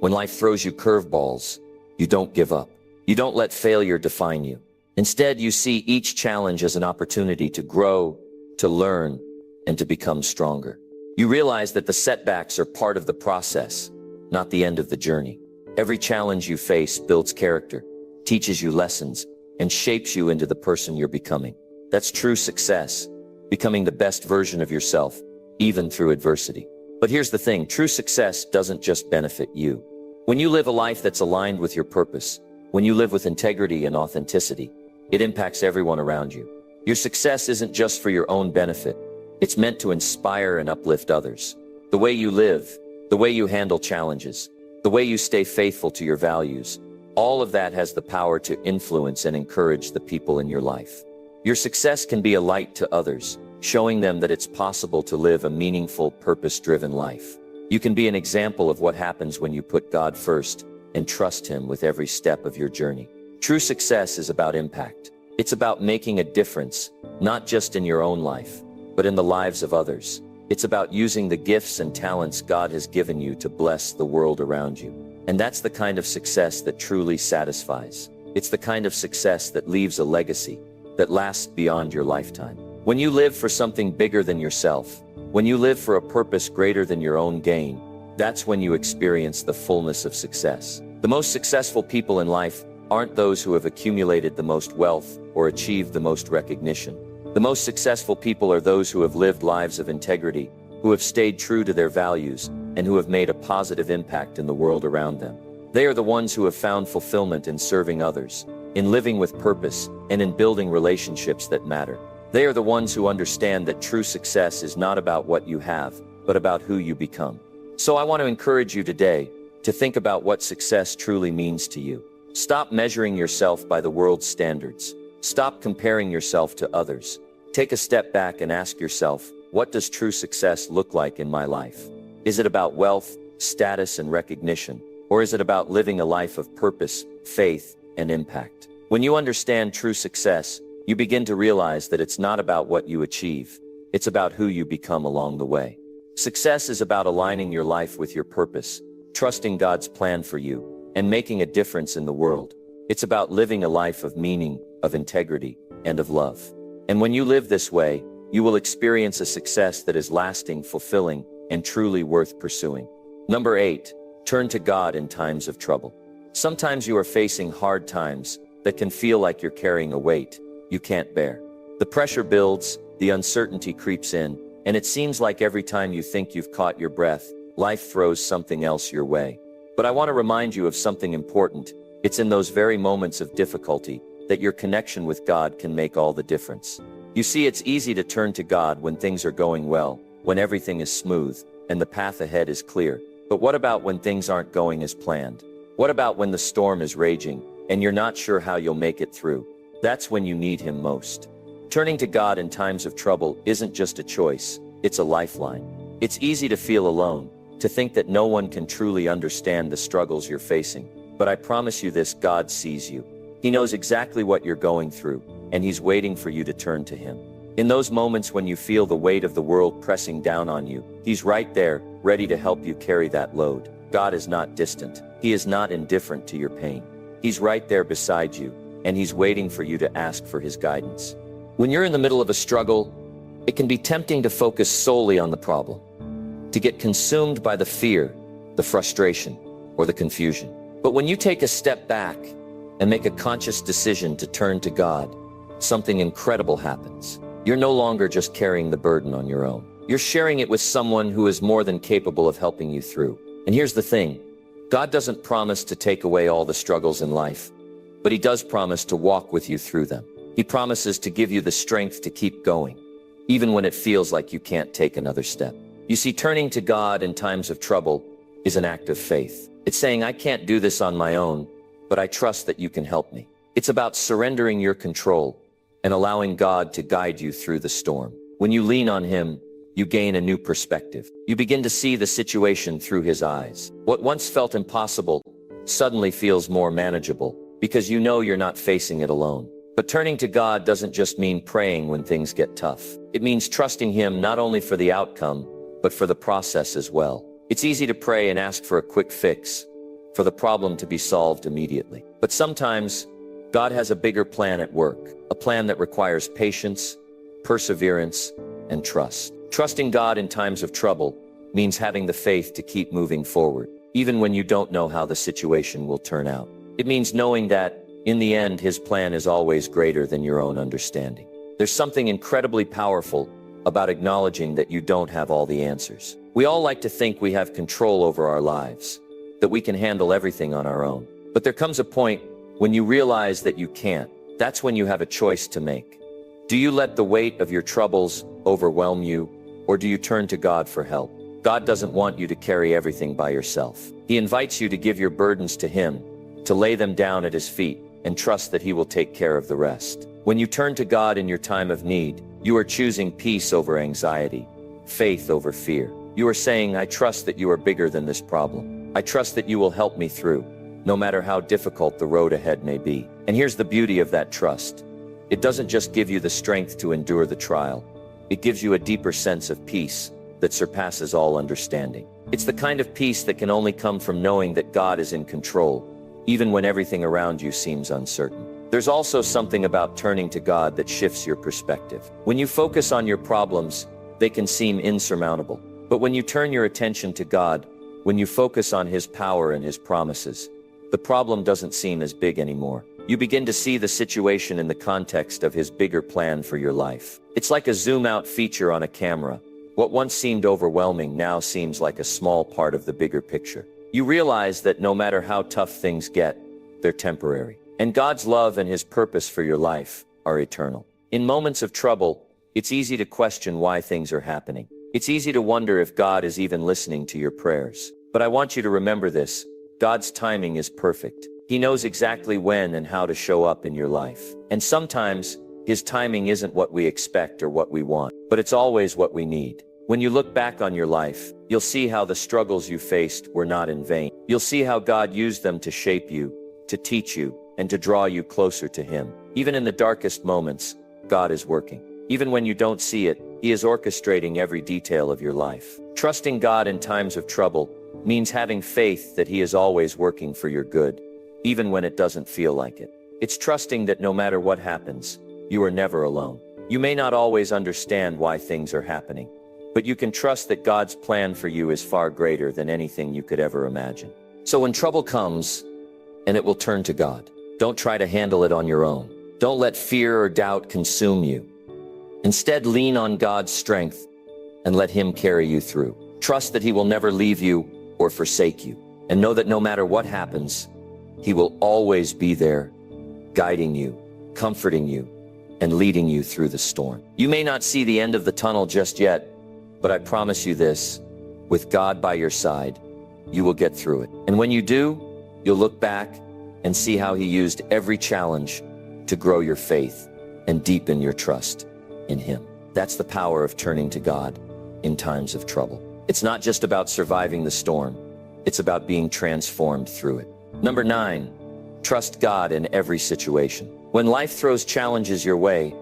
when life throws you curveballs, you don't give up. You don't let failure define you. Instead, you see each challenge as an opportunity to grow, to learn, and to become stronger. You realize that the setbacks are part of the process, not the end of the journey. Every challenge you face builds character, teaches you lessons, and shapes you into the person you're becoming. That's true success, becoming the best version of yourself, even through adversity. But here's the thing, true success doesn't just benefit you. When you live a life that's aligned with your purpose, when you live with integrity and authenticity, it impacts everyone around you. Your success isn't just for your own benefit. It's meant to inspire and uplift others. The way you live, the way you handle challenges, the way you stay faithful to your values, all of that has the power to influence and encourage the people in your life. Your success can be a light to others, showing them that it's possible to live a meaningful, purpose-driven life. You can be an example of what happens when you put God first and trust Him with every step of your journey. True success is about impact. It's about making a difference, not just in your own life, but in the lives of others. It's about using the gifts and talents God has given you to bless the world around you. And that's the kind of success that truly satisfies. It's the kind of success that leaves a legacy that lasts beyond your lifetime. When you live for something bigger than yourself, when you live for a purpose greater than your own gain, that's when you experience the fullness of success. The most successful people in life aren't those who have accumulated the most wealth or achieved the most recognition. The most successful people are those who have lived lives of integrity, who have stayed true to their values, and who have made a positive impact in the world around them. They are the ones who have found fulfillment in serving others, in living with purpose, and in building relationships that matter. They are the ones who understand that true success is not about what you have, but about who you become. So I want to encourage you today to think about what success truly means to you. Stop measuring yourself by the world's standards. Stop comparing yourself to others. Take a step back and ask yourself, what does true success look like in my life? Is it about wealth, status, and recognition? Or is it about living a life of purpose, faith, and impact? When you understand true success, you begin to realize that it's not about what you achieve. It's about who you become along the way. Success is about aligning your life with your purpose, trusting God's plan for you, and making a difference in the world. It's about living a life of meaning, of integrity, and of love. And when you live this way, you will experience a success that is lasting, fulfilling, and truly worth pursuing. Number 8, turn to God in times of trouble. Sometimes you are facing hard times that can feel like you're carrying a weight you can't bear. The pressure builds, the uncertainty creeps in, and it seems like every time you think you've caught your breath, life throws something else your way. But I want to remind you of something important. It's in those very moments of difficulty that your connection with God can make all the difference. You see, it's easy to turn to God when things are going well, when everything is smooth, and the path ahead is clear. But what about when things aren't going as planned? What about when the storm is raging, and you're not sure how you'll make it through? That's when you need Him most. Turning to God in times of trouble isn't just a choice, it's a lifeline. It's easy to feel alone, to think that no one can truly understand the struggles you're facing. But I promise you this, God sees you. He knows exactly what you're going through, and He's waiting for you to turn to Him. In those moments when you feel the weight of the world pressing down on you, He's right there, ready to help you carry that load. God is not distant. He is not indifferent to your pain. He's right there beside you, and He's waiting for you to ask for His guidance. When you're in the middle of a struggle, it can be tempting to focus solely on the problem, to get consumed by the fear, the frustration, or the confusion. But when you take a step back and make a conscious decision to turn to God, something incredible happens. You're no longer just carrying the burden on your own. You're sharing it with someone who is more than capable of helping you through. And here's the thing, God doesn't promise to take away all the struggles in life, but He does promise to walk with you through them. He promises to give you the strength to keep going, even when it feels like you can't take another step. You see, turning to God in times of trouble is an act of faith. It's saying, I can't do this on my own, but I trust that you can help me. It's about surrendering your control and allowing God to guide you through the storm. When you lean on Him, you gain a new perspective. You begin to see the situation through His eyes. What once felt impossible suddenly feels more manageable because you know you're not facing it alone. But turning to God doesn't just mean praying when things get tough. It means trusting Him not only for the outcome, but for the process as well. It's easy to pray and ask for a quick fix, for the problem to be solved immediately. But sometimes, God has a bigger plan at work, a plan that requires patience, perseverance, and trust. Trusting God in times of trouble means having the faith to keep moving forward, even when you don't know how the situation will turn out. It means knowing that, in the end, His plan is always greater than your own understanding. There's something incredibly powerful about acknowledging that you don't have all the answers. We all like to think we have control over our lives, that we can handle everything on our own. But there comes a point when you realize that you can't. That's when you have a choice to make. Do you let the weight of your troubles overwhelm you, or do you turn to God for help? God doesn't want you to carry everything by yourself. He invites you to give your burdens to Him, to lay them down at His feet, and trust that He will take care of the rest. When you turn to God in your time of need, you are choosing peace over anxiety, faith over fear. You are saying, I trust that you are bigger than this problem. I trust that you will help me through, no matter how difficult the road ahead may be. And here's the beauty of that trust. It doesn't just give you the strength to endure the trial. It gives you a deeper sense of peace that surpasses all understanding. It's the kind of peace that can only come from knowing that God is in control, even when everything around you seems uncertain. There's also something about turning to God that shifts your perspective. When you focus on your problems, they can seem insurmountable. But when you turn your attention to God, when you focus on His power and His promises, the problem doesn't seem as big anymore. You begin to see the situation in the context of His bigger plan for your life. It's like a zoom-out feature on a camera, What once seemed overwhelming now seems like a small part of the bigger picture. You realize that no matter how tough things get, they're temporary. And God's love and his purpose for your life are eternal. In moments of trouble, it's easy to question why things are happening. It's easy to wonder if God is even listening to your prayers. But I want you to remember this: God's timing is perfect. He knows exactly when and how to show up in your life. And sometimes, his timing isn't what we expect or what we want, but it's always what we need. When you look back on your life, you'll see how the struggles you faced were not in vain. You'll see how God used them to shape you, to teach you, and to draw you closer to him. Even in the darkest moments, God is working. Even when you don't see it, he is orchestrating every detail of your life. Trusting God in times of trouble means having faith that he is always working for your good, even when it doesn't feel like it. It's trusting that no matter what happens, you are never alone. You may not always understand why things are happening, but you can trust that God's plan for you is far greater than anything you could ever imagine. So when trouble comes, and it will turn to God, don't try to handle it on your own. Don't let fear or doubt consume you. Instead, lean on God's strength and let him carry you through. Trust that he will never leave you or forsake you, and know that no matter what happens, he will always be there, guiding you, comforting you, and leading you through the storm. You may not see the end of the tunnel just yet, but I promise you this: with God by your side, you will get through it. And when you do, you'll look back and see how he used every challenge to grow your faith and deepen your trust in him. That's the power of turning to God in times of trouble. It's not just about surviving the storm, it's about being transformed through it. Number 9, trust God in every situation. When life throws challenges your way,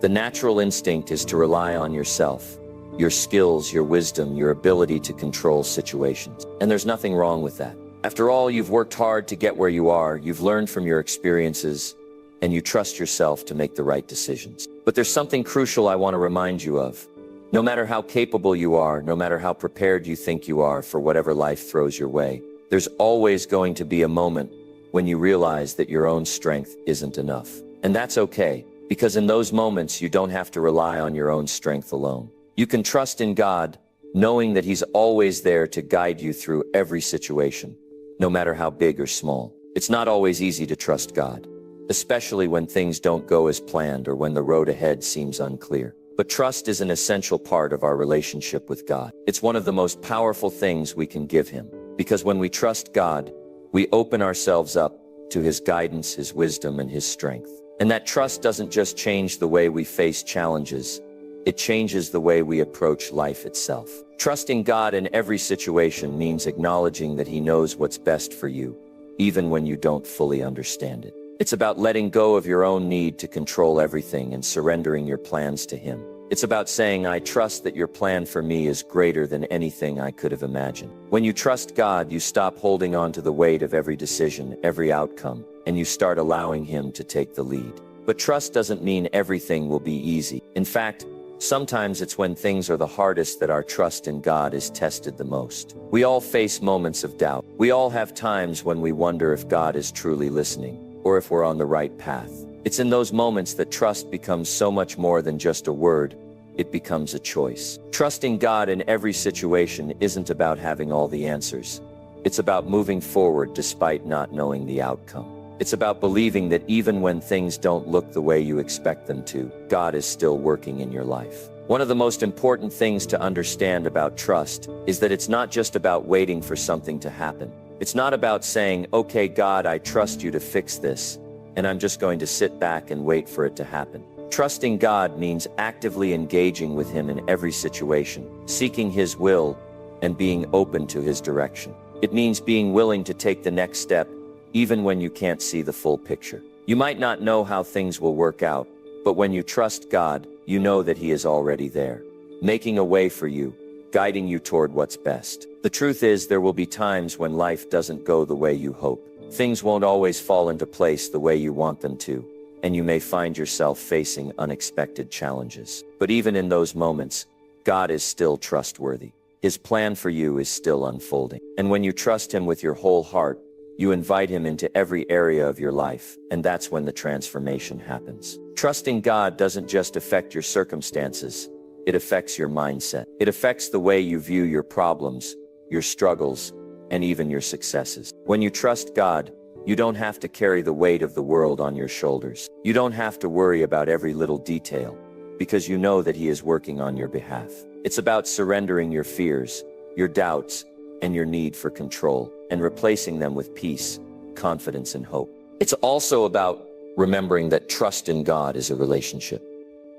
the natural instinct is to rely on yourself, your skills, your wisdom, your ability to control situations. And there's nothing wrong with that. After all, you've worked hard to get where you are, you've learned from your experiences, and you trust yourself to make the right decisions. But there's something crucial I want to remind you of. No matter how capable you are, no matter how prepared you think you are for whatever life throws your way, there's always going to be a moment when you realize that your own strength isn't enough. And that's okay, because in those moments you don't have to rely on your own strength alone. You can trust in God, knowing that he's always there to guide you through every situation, no matter how big or small. It's not always easy to trust God, especially when things don't go as planned or when the road ahead seems unclear. But trust is an essential part of our relationship with God. It's one of the most powerful things we can give him, because when we trust God, we open ourselves up to his guidance, his wisdom, and his strength. And that trust doesn't just change the way we face challenges, it changes the way we approach life itself. Trusting God in every situation means acknowledging that he knows what's best for you, even when you don't fully understand it. It's about letting go of your own need to control everything and surrendering your plans to him. It's about saying, I trust that your plan for me is greater than anything I could have imagined. When you trust God, you stop holding on to the weight of every decision, every outcome, and you start allowing him to take the lead. But trust doesn't mean everything will be easy. In fact, sometimes it's when things are the hardest that our trust in God is tested the most. We all face moments of doubt. We all have times when we wonder if God is truly listening, or if we're on the right path. It's in those moments that trust becomes so much more than just a word. It becomes a choice. Trusting God in every situation isn't about having all the answers. It's about moving forward despite not knowing the outcome. It's about believing that even when things don't look the way you expect them to, God is still working in your life. One of the most important things to understand about trust is that it's not just about waiting for something to happen. It's not about saying, okay, God, I trust you to fix this, and I'm just going to sit back and wait for it to happen. Trusting God means actively engaging with him in every situation, seeking his will, and being open to his direction. It means being willing to take the next step, even when you can't see the full picture. You might not know how things will work out, but when you trust God, you know that he is already there, making a way for you, guiding you toward what's best. The truth is, there will be times when life doesn't go the way you hope. Things won't always fall into place the way you want them to, and you may find yourself facing unexpected challenges. But even in those moments, God is still trustworthy. His plan for you is still unfolding. And when you trust him with your whole heart, you invite him into every area of your life, and that's when the transformation happens. Trusting God doesn't just affect your circumstances, it affects your mindset. It affects the way you view your problems, your struggles, and even your successes. When you trust God, you don't have to carry the weight of the world on your shoulders. You don't have to worry about every little detail, because you know that He is working on your behalf. It's about surrendering your fears, your doubts, and your need for control, and replacing them with peace, confidence, and hope. It's also about remembering that trust in God is a relationship,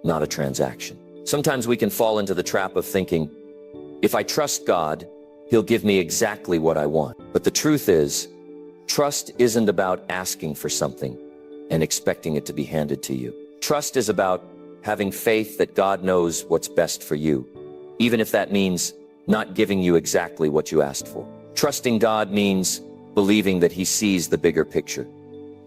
not a transaction. Sometimes we can fall into the trap of thinking, if I trust God, He'll give me exactly what I want. But the truth is, trust isn't about asking for something and expecting it to be handed to you. Trust is about having faith that God knows what's best for you, even if that means not giving you exactly what you asked for. Trusting God means believing that He sees the bigger picture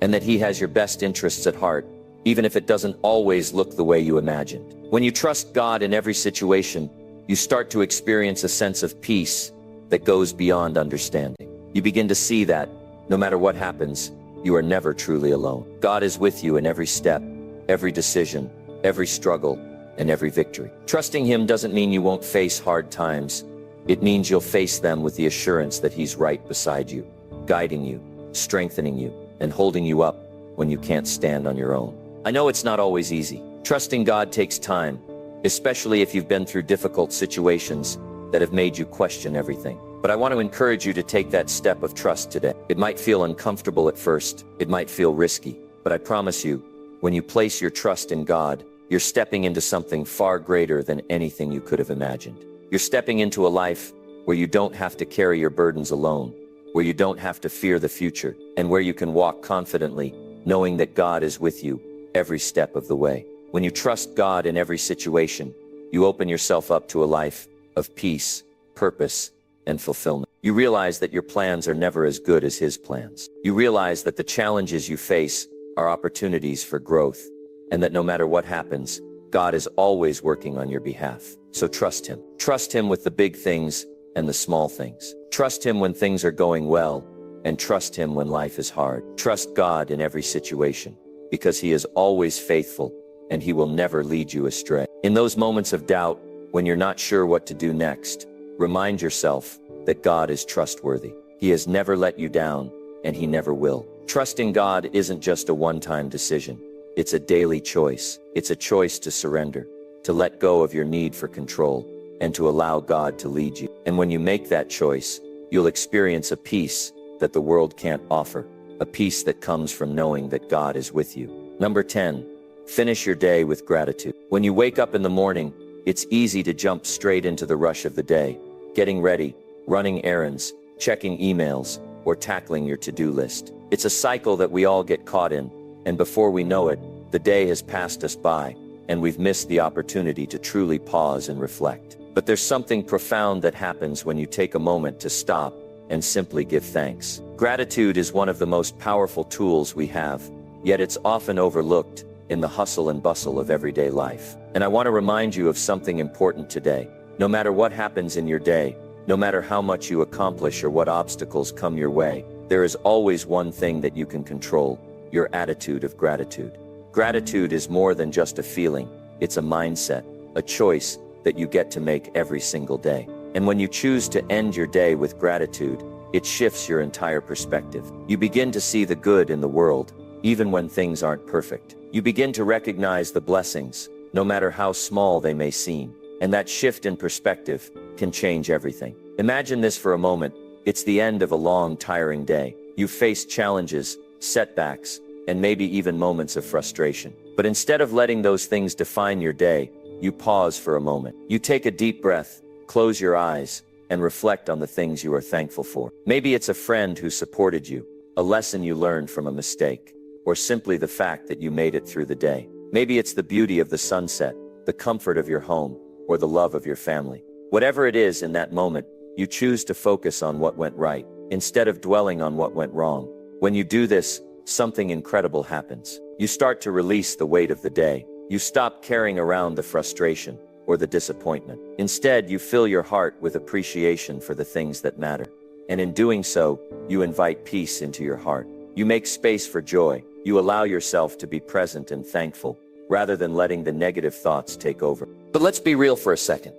and that He has your best interests at heart, even if it doesn't always look the way you imagined. When you trust God in every situation, you start to experience a sense of peace that goes beyond understanding. You begin to see that, no matter what happens, you are never truly alone. God is with you in every step, every decision, every struggle, and every victory. Trusting Him doesn't mean you won't face hard times. It means you'll face them with the assurance that He's right beside you, guiding you, strengthening you, and holding you up when you can't stand on your own. I know it's not always easy. Trusting God takes time, especially if you've been through difficult situations that have made you question everything. But I want to encourage you to take that step of trust today. It might feel uncomfortable at first. It might feel risky. But I promise you, when you place your trust in God, you're stepping into something far greater than anything you could have imagined. You're stepping into a life where you don't have to carry your burdens alone, where you don't have to fear the future, and where you can walk confidently, knowing that God is with you every step of the way. When you trust God in every situation, you open yourself up to a life of peace, purpose, and fulfillment. You realize that your plans are never as good as His plans. You realize that the challenges you face are opportunities for growth, and that no matter what happens, God is always working on your behalf. So trust Him. Trust Him with the big things and the small things. Trust Him when things are going well, and trust Him when life is hard. Trust God in every situation, because He is always faithful, and He will never lead you astray. In those moments of doubt, when you're not sure what to do next, remind yourself that God is trustworthy. He has never let you down, and He never will. Trusting God isn't just a one-time decision. It's a daily choice. It's a choice to surrender, to let go of your need for control, and to allow God to lead you. And when you make that choice, you'll experience a peace that the world can't offer, a peace that comes from knowing that God is with you. Number 10, finish your day with gratitude. When you wake up in the morning, it's easy to jump straight into the rush of the day, getting ready, running errands, checking emails, or tackling your to-do list. It's a cycle that we all get caught in, and before we know it, the day has passed us by, and we've missed the opportunity to truly pause and reflect. But there's something profound that happens when you take a moment to stop and simply give thanks. Gratitude is one of the most powerful tools we have, yet it's often overlooked in the hustle and bustle of everyday life. And I want to remind you of something important today. No matter what happens in your day, no matter how much you accomplish or what obstacles come your way, there is always one thing that you can control: your attitude of gratitude. Gratitude is more than just a feeling. It's a mindset, a choice that you get to make every single day. And when you choose to end your day with gratitude, it shifts your entire perspective. You begin to see the good in the world, even when things aren't perfect. You begin to recognize the blessings, no matter how small they may seem. And that shift in perspective can change everything. Imagine this for a moment. It's the end of a long, tiring day. You've faced challenges, setbacks, and maybe even moments of frustration. But instead of letting those things define your day, you pause for a moment. You take a deep breath, close your eyes, and reflect on the things you are thankful for. Maybe it's a friend who supported you, a lesson you learned from a mistake, or simply the fact that you made it through the day. Maybe it's the beauty of the sunset, the comfort of your home, or the love of your family. Whatever it is in that moment, you choose to focus on what went right, instead of dwelling on what went wrong. When you do this, something incredible happens. You start to release the weight of the day. You stop carrying around the frustration or the disappointment. Instead, you fill your heart with appreciation for the things that matter. And in doing so, you invite peace into your heart. You make space for joy. You allow yourself to be present and thankful, rather than letting the negative thoughts take over. But let's be real for a second.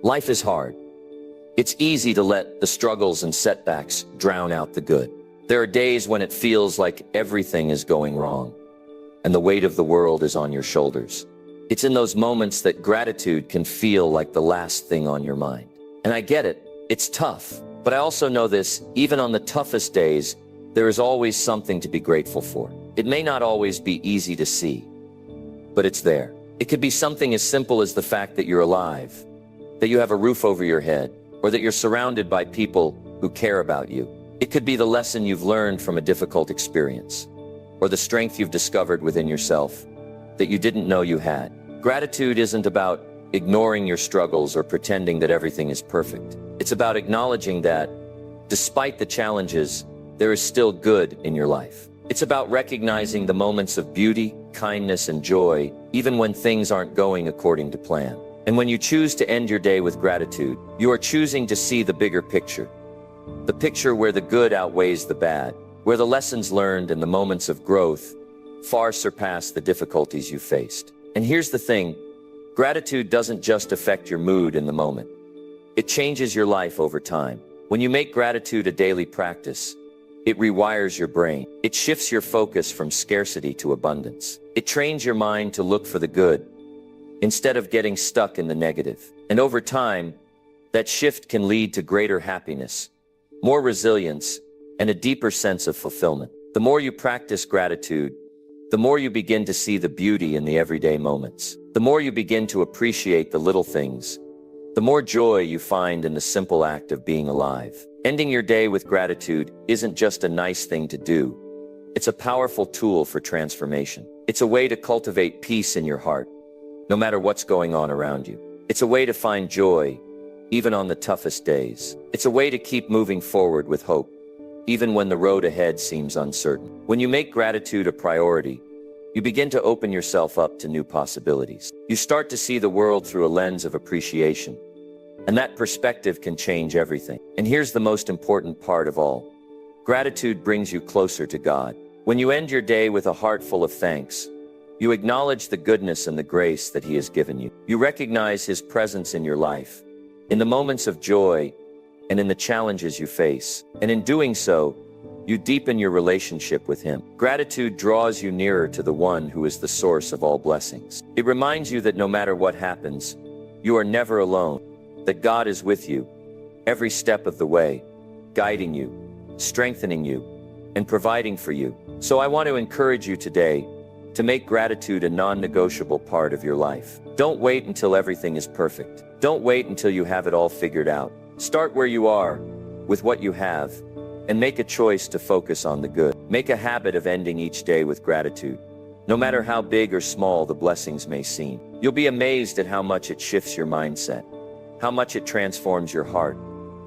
Life is hard. It's easy to let the struggles and setbacks drown out the good. There are days when it feels like everything is going wrong, and the weight of the world is on your shoulders. It's in those moments that gratitude can feel like the last thing on your mind. And I get it, it's tough. But I also know this, even on the toughest days, there is always something to be grateful for. It may not always be easy to see, but it's there. It could be something as simple as the fact that you're alive, that you have a roof over your head, or that you're surrounded by people who care about you. It could be the lesson you've learned from a difficult experience, or the strength you've discovered within yourself that you didn't know you had. Gratitude isn't about ignoring your struggles or pretending that everything is perfect. It's about acknowledging that, despite the challenges, there is still good in your life. It's about recognizing the moments of beauty, kindness, and joy, even when things aren't going according to plan. And when you choose to end your day with gratitude, you are choosing to see the bigger picture. The picture where the good outweighs the bad, where the lessons learned and the moments of growth far surpass the difficulties you faced. And here's the thing, gratitude doesn't just affect your mood in the moment. It changes your life over time. When you make gratitude a daily practice, it rewires your brain. It shifts your focus from scarcity to abundance. It trains your mind to look for the good, instead of getting stuck in the negative. And over time, that shift can lead to greater happiness, more resilience, and a deeper sense of fulfillment. The more you practice gratitude, the more you begin to see the beauty in the everyday moments. The more you begin to appreciate the little things, the more joy you find in the simple act of being alive. Ending your day with gratitude isn't just a nice thing to do. It's a powerful tool for transformation. It's a way to cultivate peace in your heart, no matter what's going on around you. It's a way to find joy, even on the toughest days. It's a way to keep moving forward with hope, even when the road ahead seems uncertain. When you make gratitude a priority, you begin to open yourself up to new possibilities. You start to see the world through a lens of appreciation, and that perspective can change everything. And here's the most important part of all. Gratitude brings you closer to God. When you end your day with a heart full of thanks, you acknowledge the goodness and the grace that He has given you. You recognize His presence in your life, in the moments of joy, and in the challenges you face. And in doing so, you deepen your relationship with Him. Gratitude draws you nearer to the one who is the source of all blessings. It reminds you that no matter what happens, you are never alone, that God is with you every step of the way, guiding you, strengthening you, and providing for you. So I want to encourage you today to make gratitude a non-negotiable part of your life. Don't wait until everything is perfect. Don't wait until you have it all figured out. Start where you are, with what you have, and make a choice to focus on the good. Make a habit of ending each day with gratitude, no matter how big or small the blessings may seem. You'll be amazed at how much it shifts your mindset, how much it transforms your heart,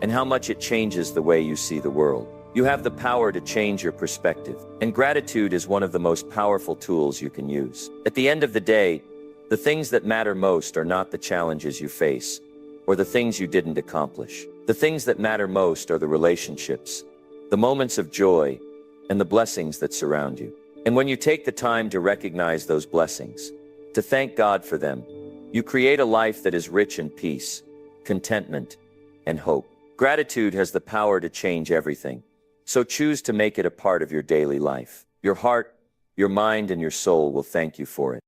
and how much it changes the way you see the world. You have the power to change your perspective, and gratitude is one of the most powerful tools you can use. At the end of the day, the things that matter most are not the challenges you face, or the things you didn't accomplish. The things that matter most are the relationships, the moments of joy, and the blessings that surround you. And when you take the time to recognize those blessings, to thank God for them, you create a life that is rich in peace, contentment, and hope. Gratitude has the power to change everything, so choose to make it a part of your daily life. Your heart, your mind, and your soul will thank you for it.